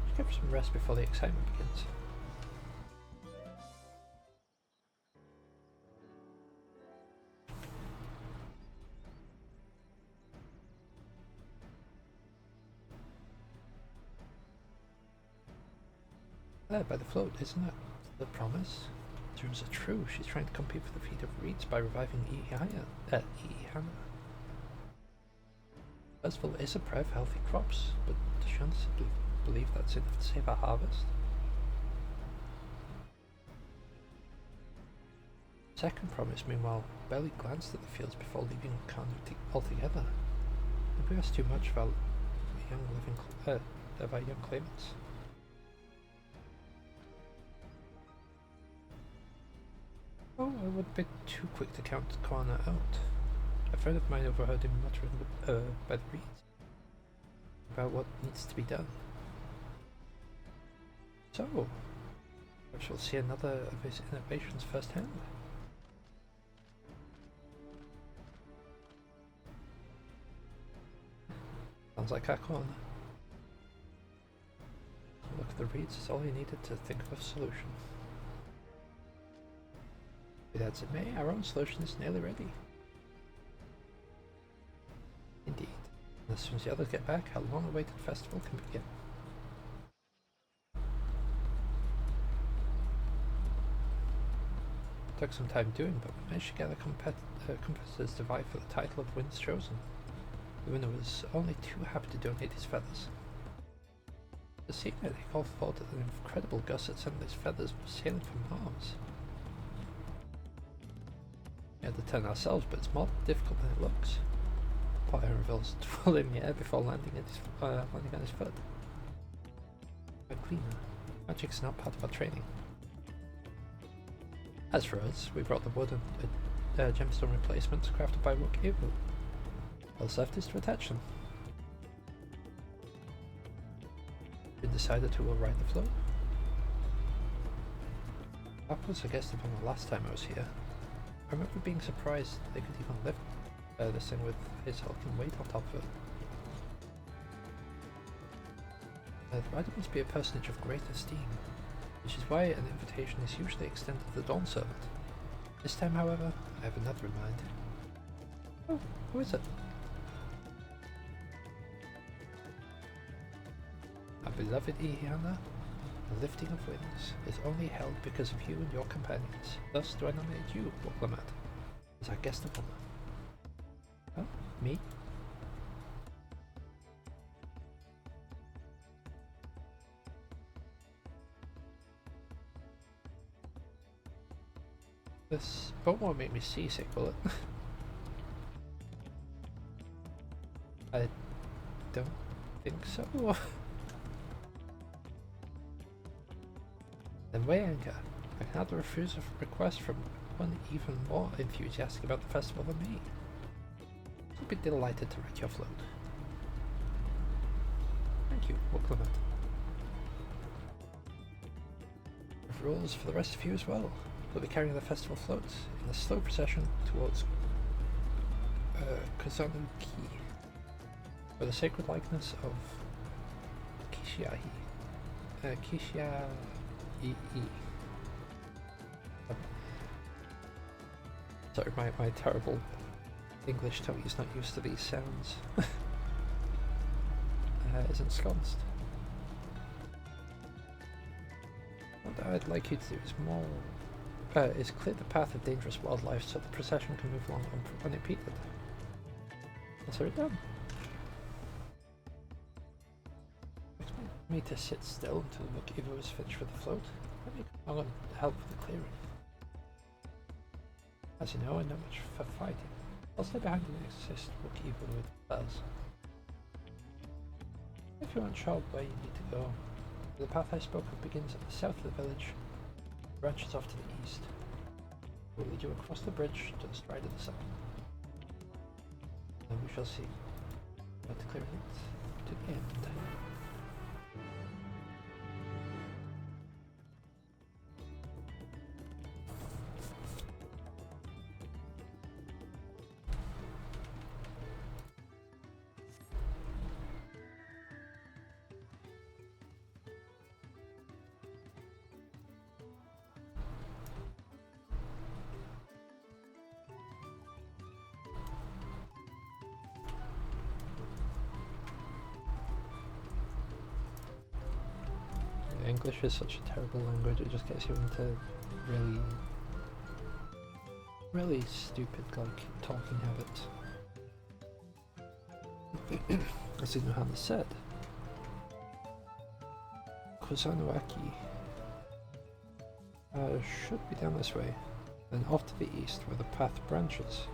Just give her some rest before the excitement begins. There by the float, isn't it? The promise. Dreams are true. She's trying to compete for the feet of reeds by reviving Ihana. Festival is a prayer for healthy crops, but does she honestly believe that's enough to save our harvest? Second promise, meanwhile, barely glanced at the fields before leaving Kanu altogether. Did we ask too much of our young claimants? Oh, I wouldn't be too quick to count Kwana out. A friend of mine overheard him muttering by the reeds about what needs to be done. So, perhaps we'll see another of his innovations firsthand. Sounds like our Kwana. Look at the reeds is all he needed to think of a solution. Be that as it may, our own solution is nearly ready. Indeed. And as soon as the others get back, our long-awaited festival can begin. It took some time doing, but we managed to gather competitors to vie for the title of Winds Chosen. The winner was only too happy to donate his feathers. The scene they all thought that an incredible gust that sent these feathers sailing from Mars. We had to turn ourselves, but it's more difficult than it looks. Poor Aaronville's full in the air before landing on his foot. A cleaner. Magic's not part of our training. As for us, we brought the wood and gemstone replacements crafted by Wookievo. All that's left is to attach them. We decided who will ride the float. That was a guest upon the last time I was here. I remember being surprised they could even lift this thing with his hulking weight on top of it. The rider must be a personage of great esteem, which is why an invitation is usually extended to the Dawn Servant. This time, however, I have another in mind. Oh, who is it? Our beloved Ihana, the lifting of wings, is only held because of you and your companions. Thus do I nominate you, Woklamat, as our guest of honor. Huh? Me? This boat won't make me seasick, will it? I don't think so. Then weigh anchor. I can hardly refuse a request from one even more enthusiastic about the festival than me. I'll be delighted to wreck your float. Thank you, Woklamat. Rules for the rest of you as well. We'll be carrying the festival floats in a slow procession towards Kozanu Ki, where the sacred likeness of Kishiai. Sorry, my terrible English tongue is not used to these sounds. Is ensconced. What I'd like you to do is clear the path of dangerous wildlife so the procession can move along unimpeded. Consider it done. Expect me to sit still until Mukiva is finished with the float. Let me come along and help with the clearing. As you know, I know much for fighting. I'll stay behind and assist Mukiva with Buzz. If you aren't sure where you need to go, the path I spoke of begins at the south of the village, branches off to the east. It will lead you across the bridge to the stride of the sun. And we shall see. But to clear it to the end. English is such a terrible language, it just gets you into really stupid, like, talking habits. As Inohana said, Kozanuaki should be down this way, then off to the east where the path branches,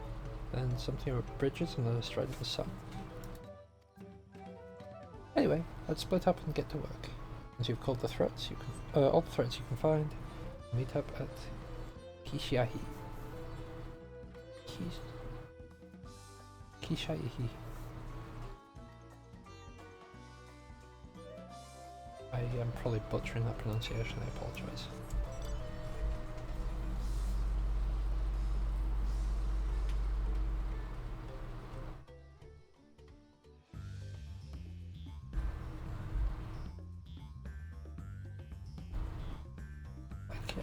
then something about bridges and the stride of the sun. Anyway, let's split up and get to work. Once you've called the threats, you can all the threats you can find. Meet up at Kishiai. Kishiai. I am probably butchering that pronunciation, I apologize.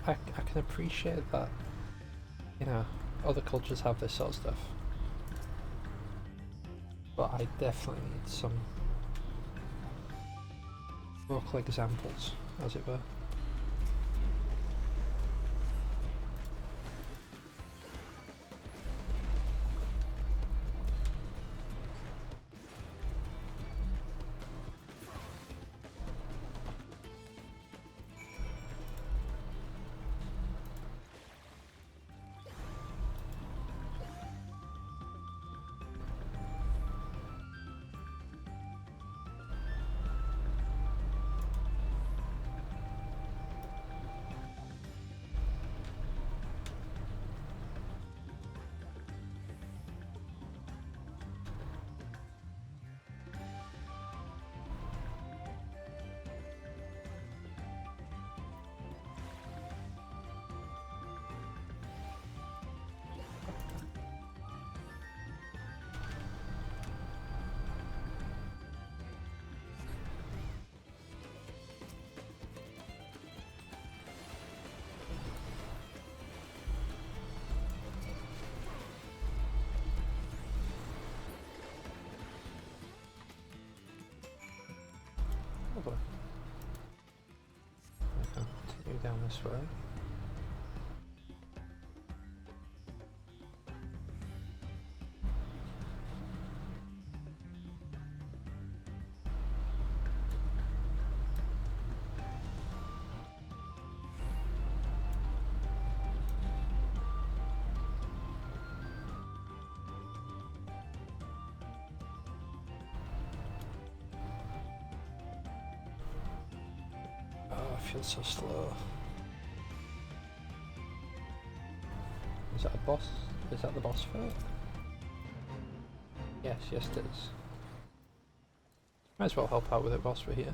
I can appreciate that, you know, other cultures have this sort of stuff, but I definitely need some local examples, as it were. Lovely. I can continue down this way. I feel so slow. Is that a boss? Is that the boss fight? Yes, it is. Might as well help out with it whilst we're here.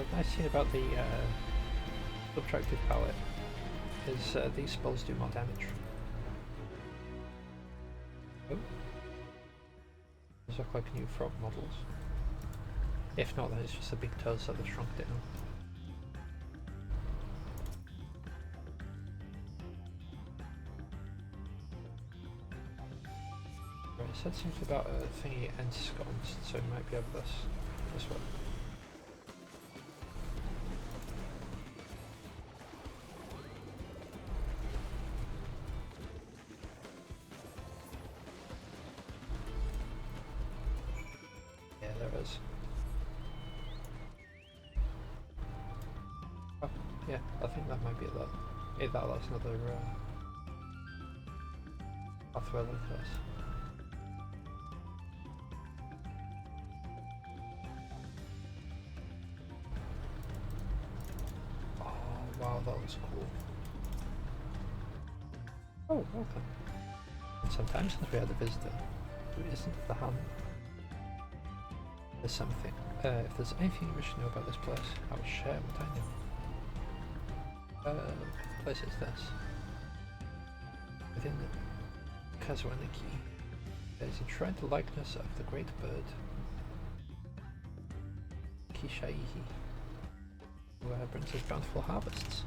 The nice thing about the subtractive palette is these spells do more damage. Oh. Those look like new frog models. If not, then it's just the big toes that have shrunk down. Right, it said something about a thingy ensconced, so it might be over this way. Oh, yeah, I think that might be that. Yeah, that's another pathway like this. Oh, wow, that looks cool. Oh, welcome. Sometimes since we had a visitor, who isn't the hand. There's something. If there's anything you wish to know about this place, I will share what I know. What place is this? Within Kazuaniki, there is enshrined the likeness of the great bird Kishaihi, who brings us bountiful harvests.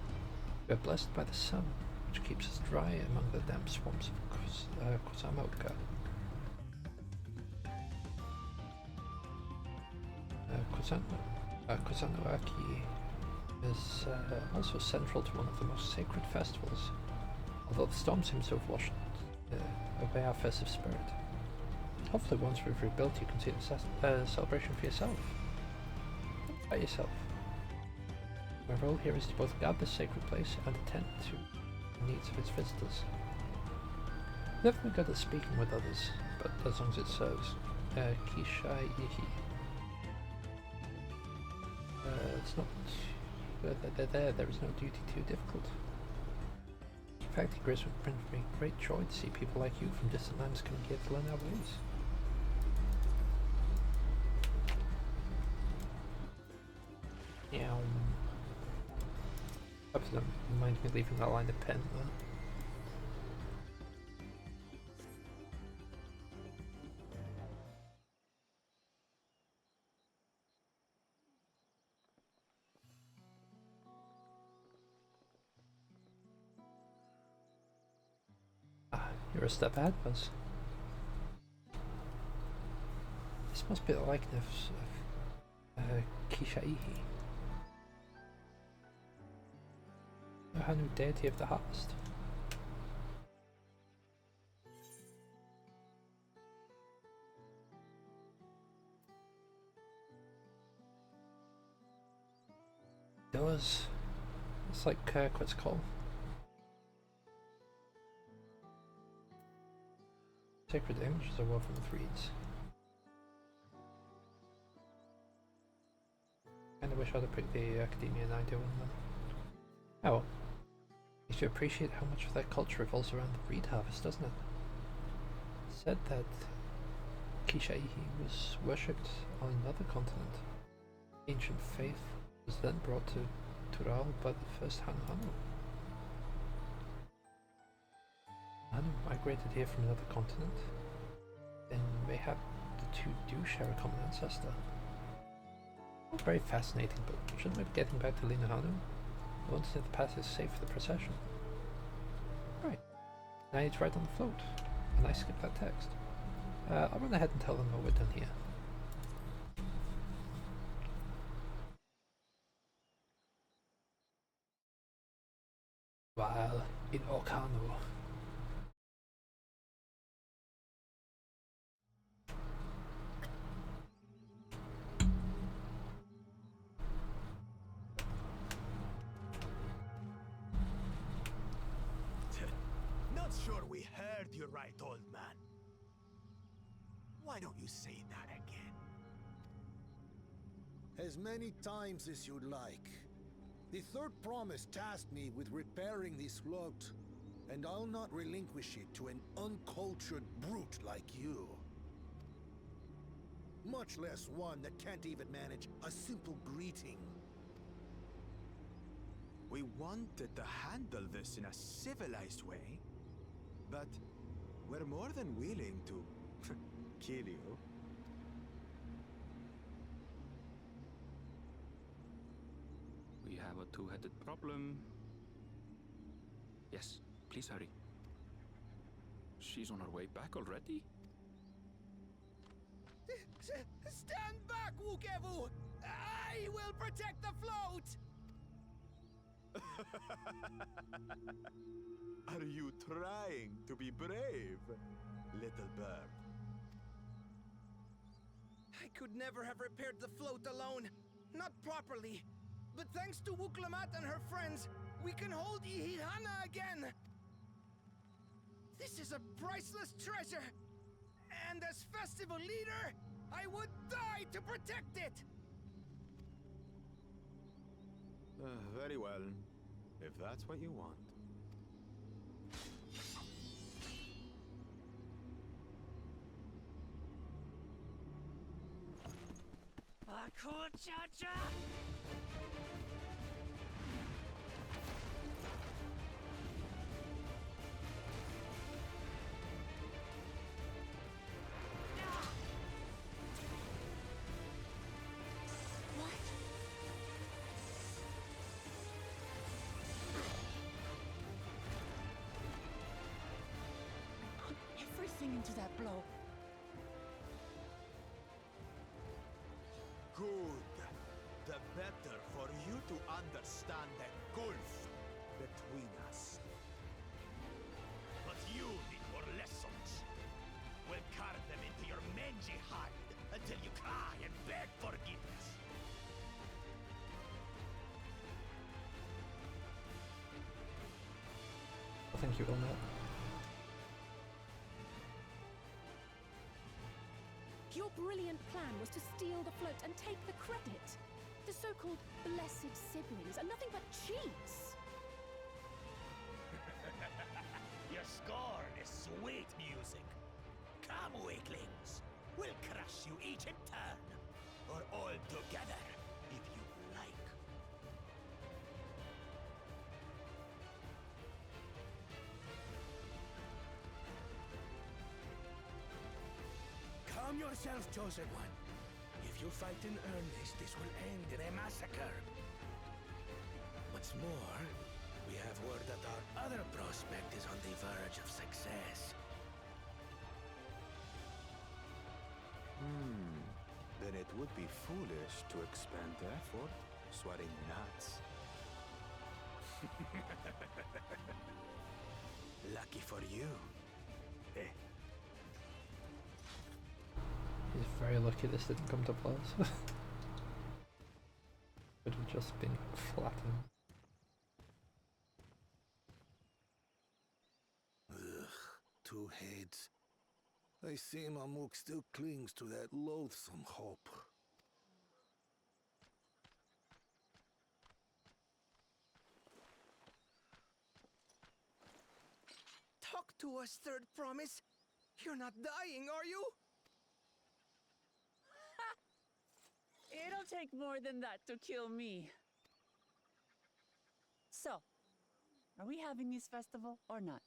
We are blessed by the sun, which keeps us dry among the damp swamps of Kusamoka. Kusanoaki is also central to one of the most sacred festivals, although the storm seems to have washed away our festive spirit. Hopefully once we've rebuilt you can see the celebration for yourself. By yourself. My role here is to both guard this sacred place and attend to the needs of its visitors. Never been good at speaking with others, but as long as it serves. Kishai Ihi. It's not they're there is no duty too difficult. In fact, it brings me great joy to see people like you from distant lands coming here to learn our ways. Yeah. Perhaps don't mind me leaving that line of pen there. You're a step ahead, Buzz. This must be the likeness of Kishaihi, the Hanu deity of the harvest. It's like Quetzalcoatl. Sacred images are woven with reeds. Kinda wish I'd picked the Academia 91 then. Oh well. Makes you appreciate how much of that culture revolves around the reed harvest, doesn't it? It's said that Kishaihi was worshipped on another continent. Ancient faith was then brought to Tural by the first Hanu. Hanu migrated here from another continent. Then mayhap the two do share a common ancestor. All very fascinating, but shouldn't we be getting back to Lina Hanu? I want to see if the path is safe for the procession. Right. Now I need to write on the float. And I skipped that text. I'll run ahead and tell them when we're done here. While in Okano. Not sure we heard you right, old man. Why don't you say that again? As many times as you'd like. The third promise tasked me with repairing this float, and I'll not relinquish it to an uncultured brute like you. Much less one that can't even manage a simple greeting. We wanted to handle this in a civilized way, but we're more than willing to kill you. We have a two-headed problem. Yes, please hurry. She's on her way back already? Stand back, Wukevu! I will protect the float! Are you trying to be brave, little bird? I could never have repaired the float alone. Not properly. But thanks to Wuklamat and her friends, we can hold Ihihana again! This is a priceless treasure! And as festival leader, I would die to protect it! Very well, if that's what you want. Put everything into that blow. Good. The better for you to understand the gulf between us. But you need more lessons. We'll carve them into your mangy hide until you cry and beg forgiveness. Thank you, Wilmot. Your brilliant plan was to steal the float and take the credit. The so-called blessed siblings are nothing but cheats. Your scorn is sweet music. Come, weaklings. We'll crush you each in turn. Or all together, if you like. Calm yourself, chosen one. If you fight in earnest, this will end in a massacre. What's more, we have word that our other prospect is on the verge of success. It would be foolish to expend effort sweating nuts. Lucky for you. Eh. He's very lucky this didn't come to blows. Would have just been flattened. Ugh, two heads. I see Mamuk still clings to that loathsome hope. Talk to us, Third Promise. You're not dying, are you? It'll take more than that to kill me. So, are we having this festival or not?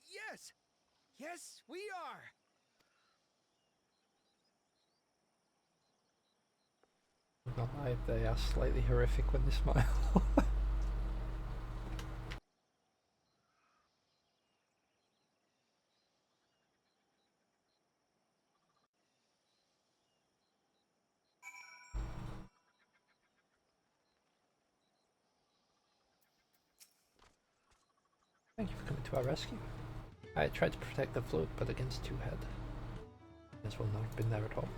Yes! Yes, we are! I'm not lie, they are slightly horrific when they smile. Thank you for coming to our rescue. I tried to protect the float, but against two head. This will not have been there at all.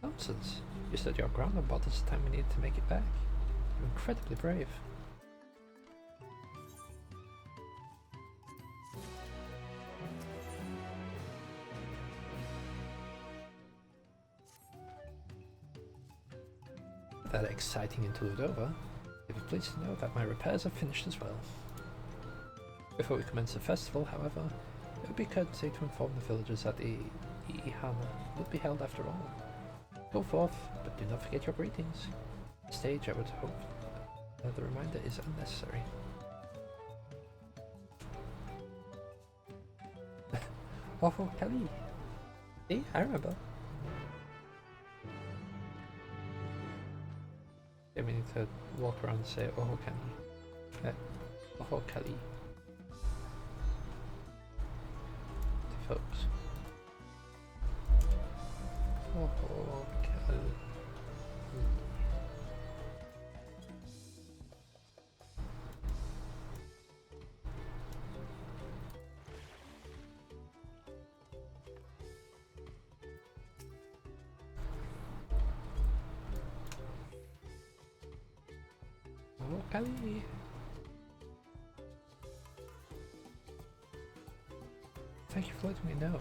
Nonsense. You stood your ground and bought us the time we needed to make it back. You're incredibly brave. With that exciting interlude over, you'll be pleased to know that my repairs are finished as well. Before we commence the festival, however, it would be courtesy to inform the villagers that the Ihana will be held after all. Go forth, but do not forget your greetings. At this stage, I would hope the reminder is unnecessary. Oh, Kelly! See, I remember. Yeah, we need to walk around and say, oh, Kelly. Oh, Kelly. To folks. Oh, Kelly. Oh, Kelly. Thank you for letting me know.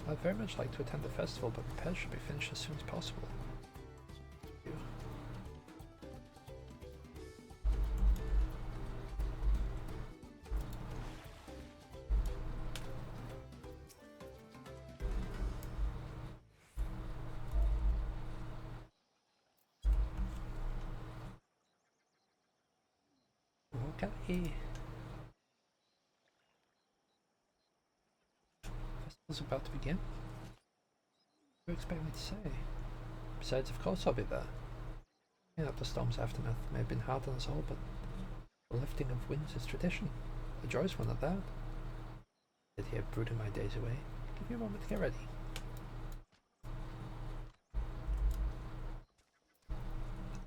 I'd very much like to attend the festival, but repairs should be finished as soon as possible. Thank you. Okay. Festival's about to begin. What do you expect me to say? Besides, of course I'll be there. I know that the storm's aftermath may have been hard on us all, but the lifting of winds is tradition. A joyous one at that. I sit here brooding my days away. Give me a moment to get ready.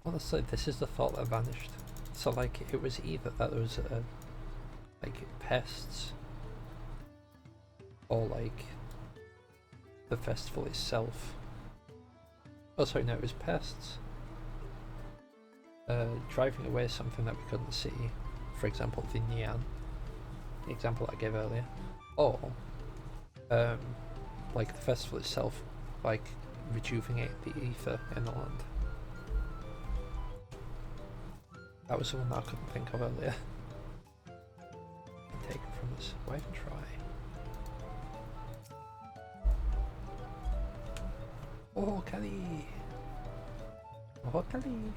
Honestly, this is the thought that vanished. So, like, it was either that there was, like, pests, or, like, the festival itself. Oh, sorry, no, it was pests. Driving away something that we couldn't see. For example, the Nian, the example I gave earlier. Or, like, the festival itself, like, rejuvenate the ether in the land. That was the one that I couldn't think of earlier. Taken from us. Why even try? Oh, Kelly! Oh, Kelly!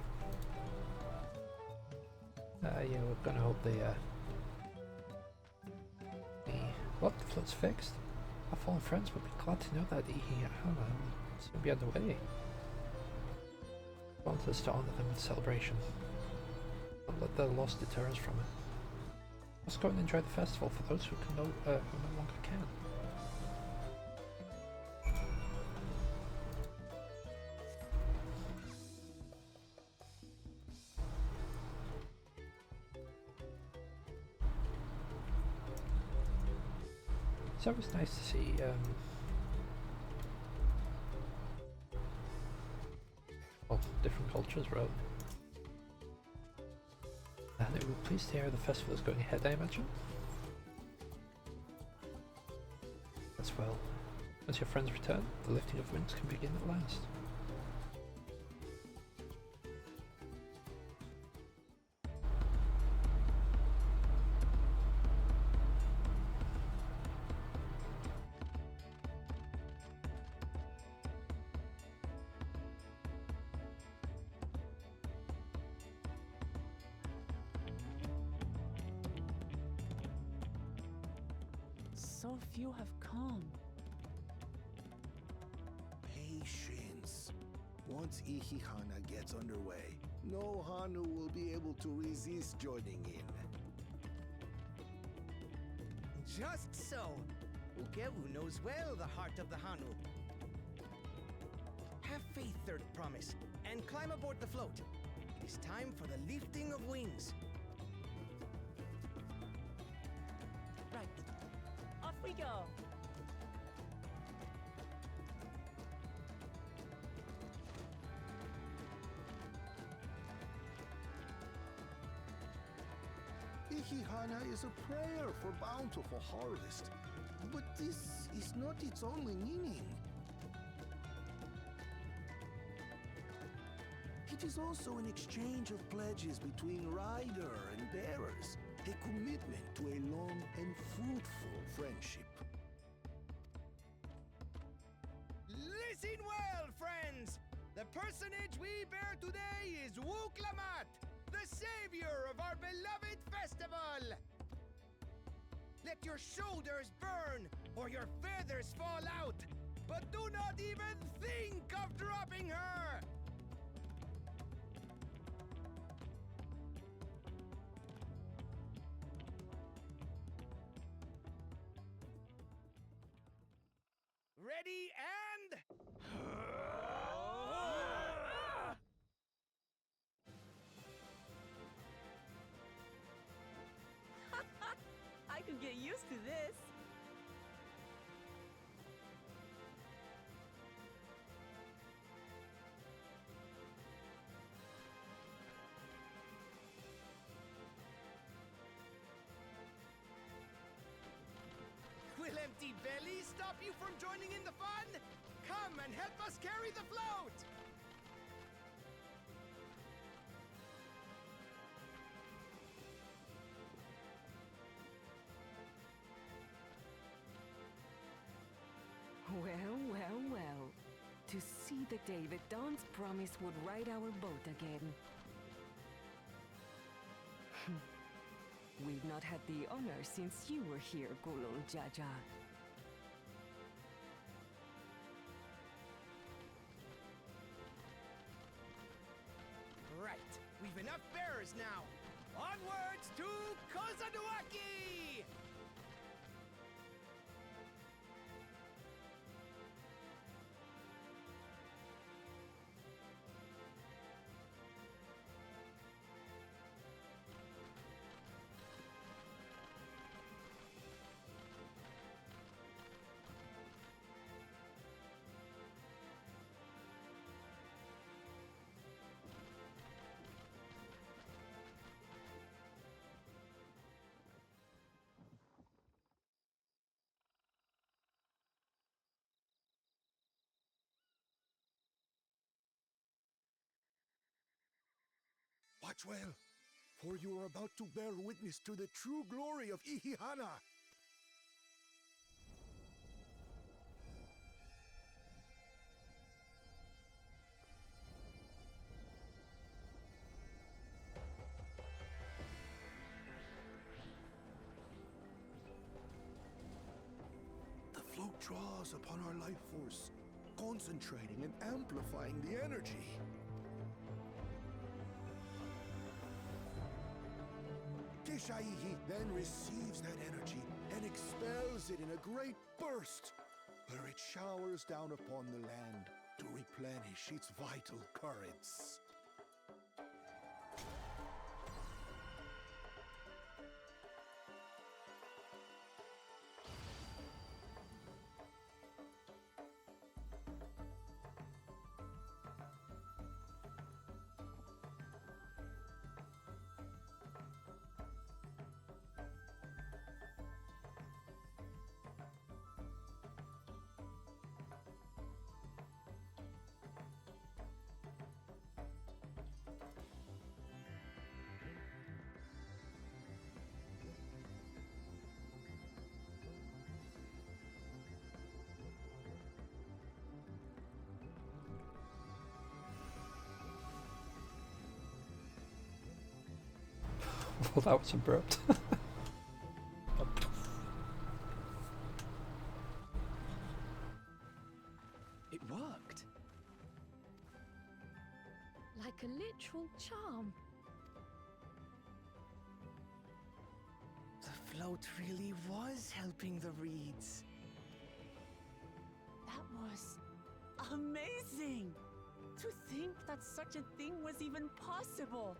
Yeah, we're gonna hope the what? The flood's fixed? Our fallen friends would be glad to know that the Ihana will soon be underway. I want us to honor them with celebration. Don't let their loss deter us from it. Let's go and enjoy the festival for those who no longer can. It's always nice to see different cultures, really. And it would please to hear the festival is going ahead, I imagine. As well. Once your friends return, the lifting of winds can begin at last. So few have come. Patience. Once Ihihana gets underway, no Hanu will be able to resist joining in. Just so. Ukewu knows well the heart of the Hanu. Have faith, Third Promise, and climb aboard the float. It is time for the lifting of wings. Right. Off we go. Ihihana is a prayer for bountiful harvest. But this is not its only meaning. It is also an exchange of pledges between rider and bearers, a commitment to a long and fruitful friendship. Listen well, friends! The personage we bear today is Wuklamat, the savior of our beloved festival! Let your shoulders burn, or your feathers fall out, but do not even think of dropping her! Ready and... I could get used to this. Will empty bellies stop you from joining in the fun? Come and help us carry the float! Well, well, well. To see the day that Dawn's promise would ride our boat again. We've not had the honor since you were here, Gulul Jaja. Right, we've enough bearers now. Onwards to Kozaduaki! Watch well, for you are about to bear witness to the true glory of Ihihana. The float draws upon our life force, concentrating and amplifying the energy. Ishaihi then receives that energy and expels it in a great burst, where it showers down upon the land to replenish its vital currents. Well, that was abrupt. It worked. Like a literal charm. The float really was helping the reeds. That was amazing! To think that such a thing was even possible!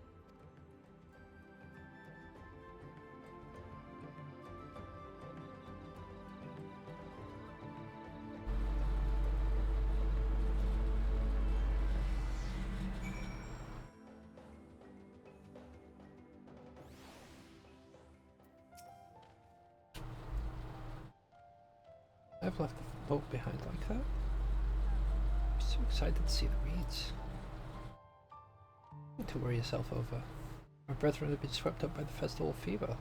I've left the boat behind like that. I'm so excited to see the reeds. Nothing to worry yourself over. My brethren have been swept up by the festival fever.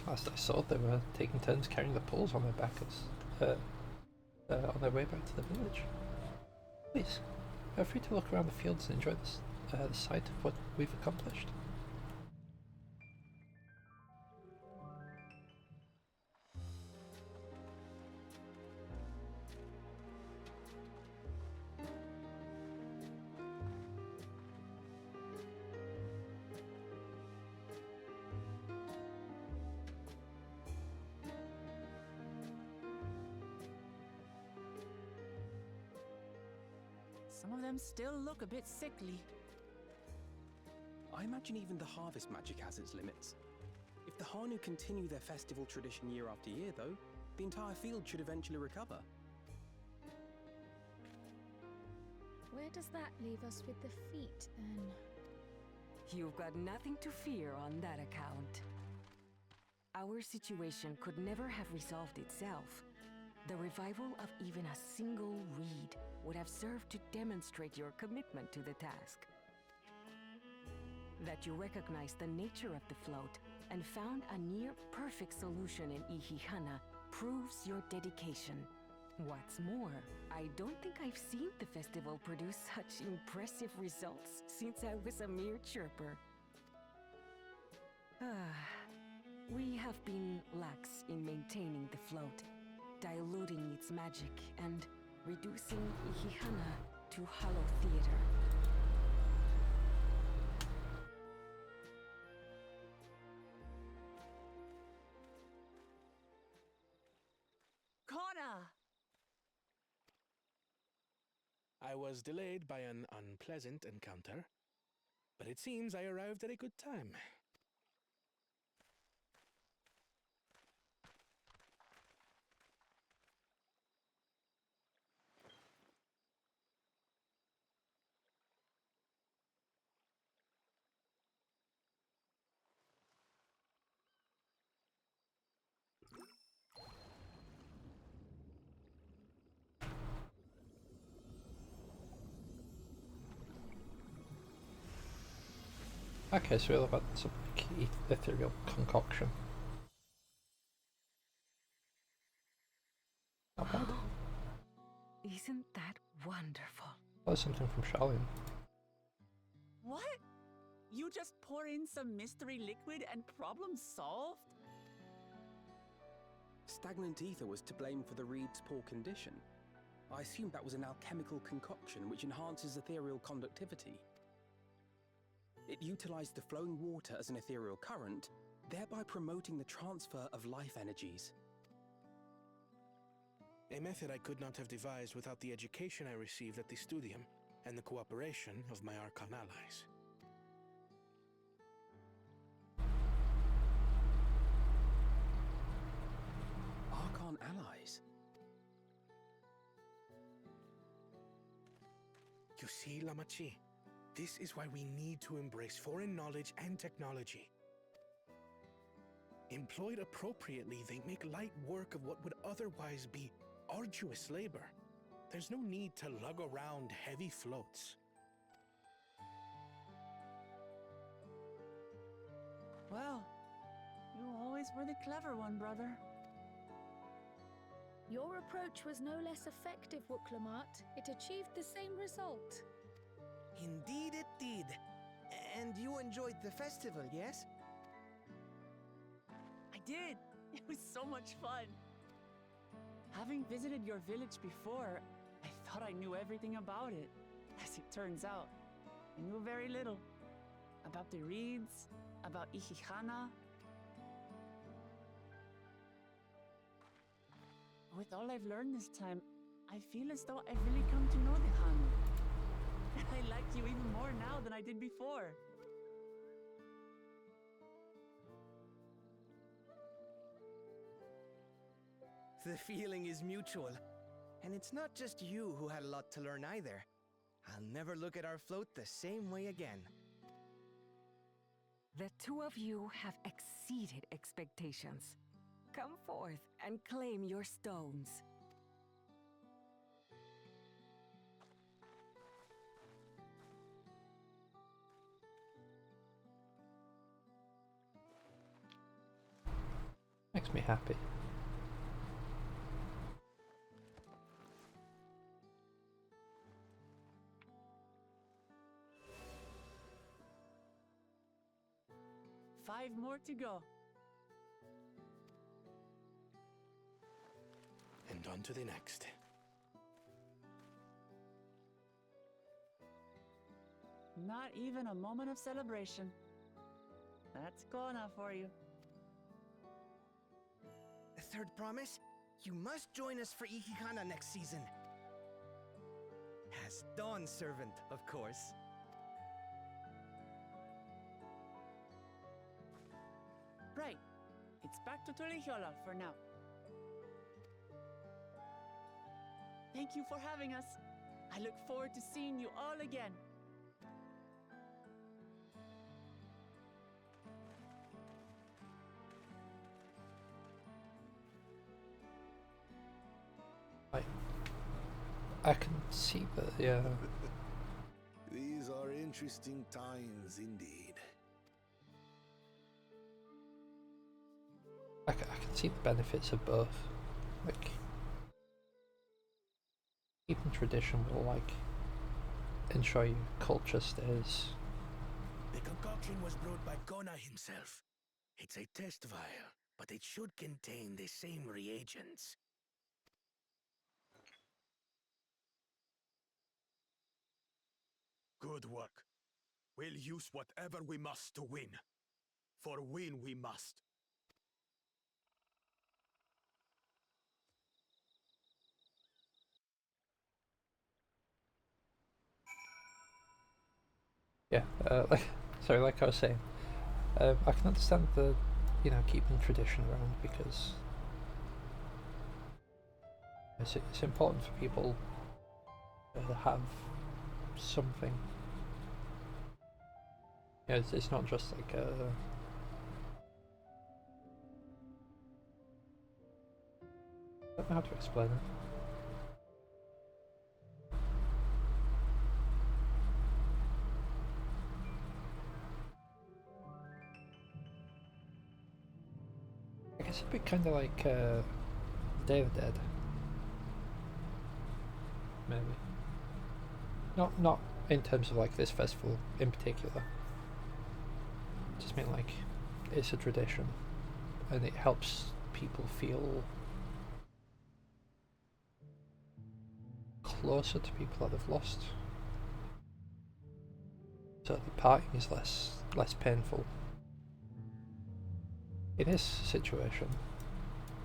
Last I saw, they were taking turns carrying the poles on their backs on their way back to the village. Please, feel free to look around the fields and enjoy the sight of what we've accomplished. Some of them still look a bit sickly. I imagine even the harvest magic has its limits. If the Hanu continue their festival tradition year after year, though, the entire field should eventually recover. Where does that leave us with the feet, then? You've got nothing to fear on that account. Our situation could never have resolved itself. The revival of even a single reed would have served to demonstrate your commitment to the task. That you recognize the nature of the float and found a near-perfect solution in Ihihana proves your dedication. What's more, I don't think I've seen the festival produce such impressive results since I was a mere chirper. We have been lax in maintaining the float, diluting its magic and reducing Ihihana to hollow theater. Kona! I was delayed by an unpleasant encounter, but it seems I arrived at a good time. Okay, so we'll have some key ethereal concoction. Not bad. Isn't that wonderful? That was something from Charlene. What? You just pour in some mystery liquid and problem solved? Stagnant ether was to blame for the reed's poor condition. I assumed that was an alchemical concoction which enhances ethereal conductivity. It utilized the flowing water as an ethereal current, thereby promoting the transfer of life energies. A method I could not have devised without the education I received at the studium and the cooperation of my Archon allies. Archon allies? You see, Lamachi, this is why we need to embrace foreign knowledge and technology. Employed appropriately, they make light work of what would otherwise be arduous labor. There's no need to lug around heavy floats. Well, you always were the clever one, brother. Your approach was no less effective, Wuklamat. It achieved the same result. Indeed it did. And you enjoyed the festival, yes? I did. It was so much fun. Having visited your village before, I thought I knew everything about it. As it turns out, I knew very little. About the reeds, about Ihihana. With all I've learned this time, I feel as though I've really come to know the Hanu. And I like you even more now than I did before. The feeling is mutual. And it's not just you who had a lot to learn either. I'll never look at our float the same way again. The two of you have exceeded expectations. Come forth and claim your stones. Makes me happy. Five more to go. And on to the next. Not even a moment of celebration. That's Kona for you. Third promise? You must join us for Ihihana next season. As Dawn Servant, of course. Right. It's back to Torihiola for now. Thank you for having us. I look forward to seeing you all again. I can see that, yeah. These are interesting times indeed. I can see the benefits of both. Like, keeping tradition will, like, ensure your culture stays. The concoction was brewed by Kona himself. It's a test vial, but it should contain the same reagents. Good work. We'll use whatever we must to win. For win we must. Yeah, like I was saying, I can understand the, keeping tradition around because it's important for people to have something. Yeah, it's not just like I don't know how to explain it. I guess it'd be kind of like Day of the Dead, maybe. Not in terms of like this festival in particular. Just mean like it's a tradition, and it helps people feel closer to people that they've lost. So the parting is less painful. In this situation,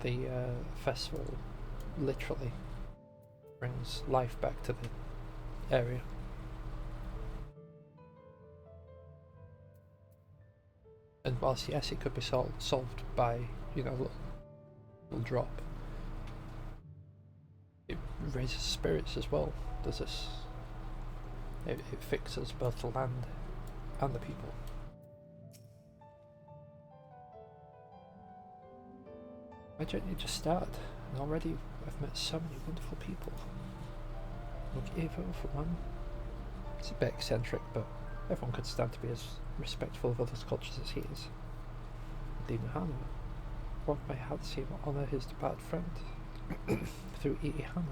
the festival literally brings life back to the area. And whilst yes, it could be solved by, you know, a little drop, it raises spirits as well, does this. It fixes both the land and the people. Imagine it just started, and already I've met so many wonderful people. Look, Evo for one. It's a bit eccentric, but everyone could stand to be as respectful of others' cultures as he is. Dimahana. One may have seen honour his departed friend through Ihana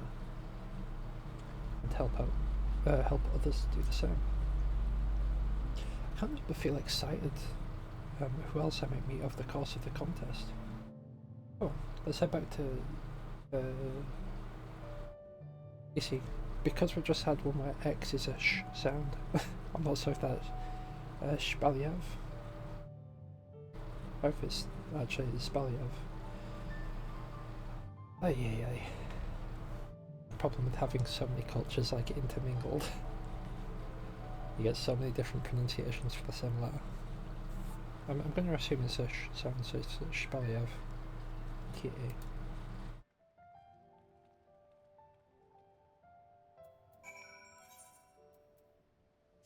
and help others do the same. I can't help but feel excited. Who else I might meet over the course of the contest? Oh, let's head back to you see, because we just had one where X is a sh sound, I'm not sure if that's Shbaliev. I hope it's actually Shbaliev. Ay. The problem with having so many cultures like intermingled. You get so many different pronunciations for the same letter. I'm going to assume it's a sh sound, so it's Shbaliev. Kitty.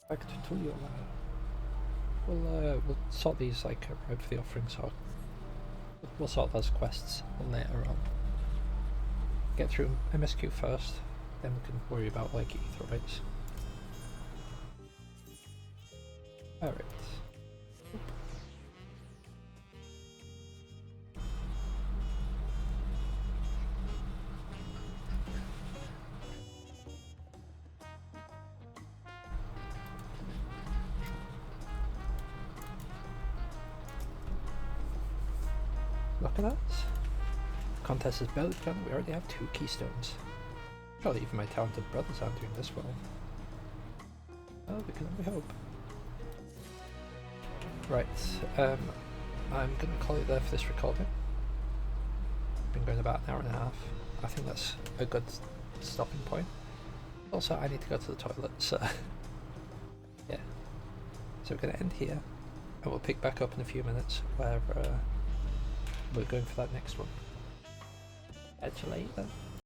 Back to Tulio. We'll sort these like right for the offering, so we'll sort those quests later on. Get through MSQ first, then we can worry about like ether rates. Alright. Look at that. Contest is barely begun. We already have 2 keystones. Probably even my talented brothers aren't doing this well. Oh, we can only hope. Right, I'm going to call it there for this recording. Been going about an hour and a half. I think that's a good stopping point. Also, I need to go to the toilet, so yeah. So we're going to end here, and we'll pick back up in a few minutes where we're going for that next one. Catch you later.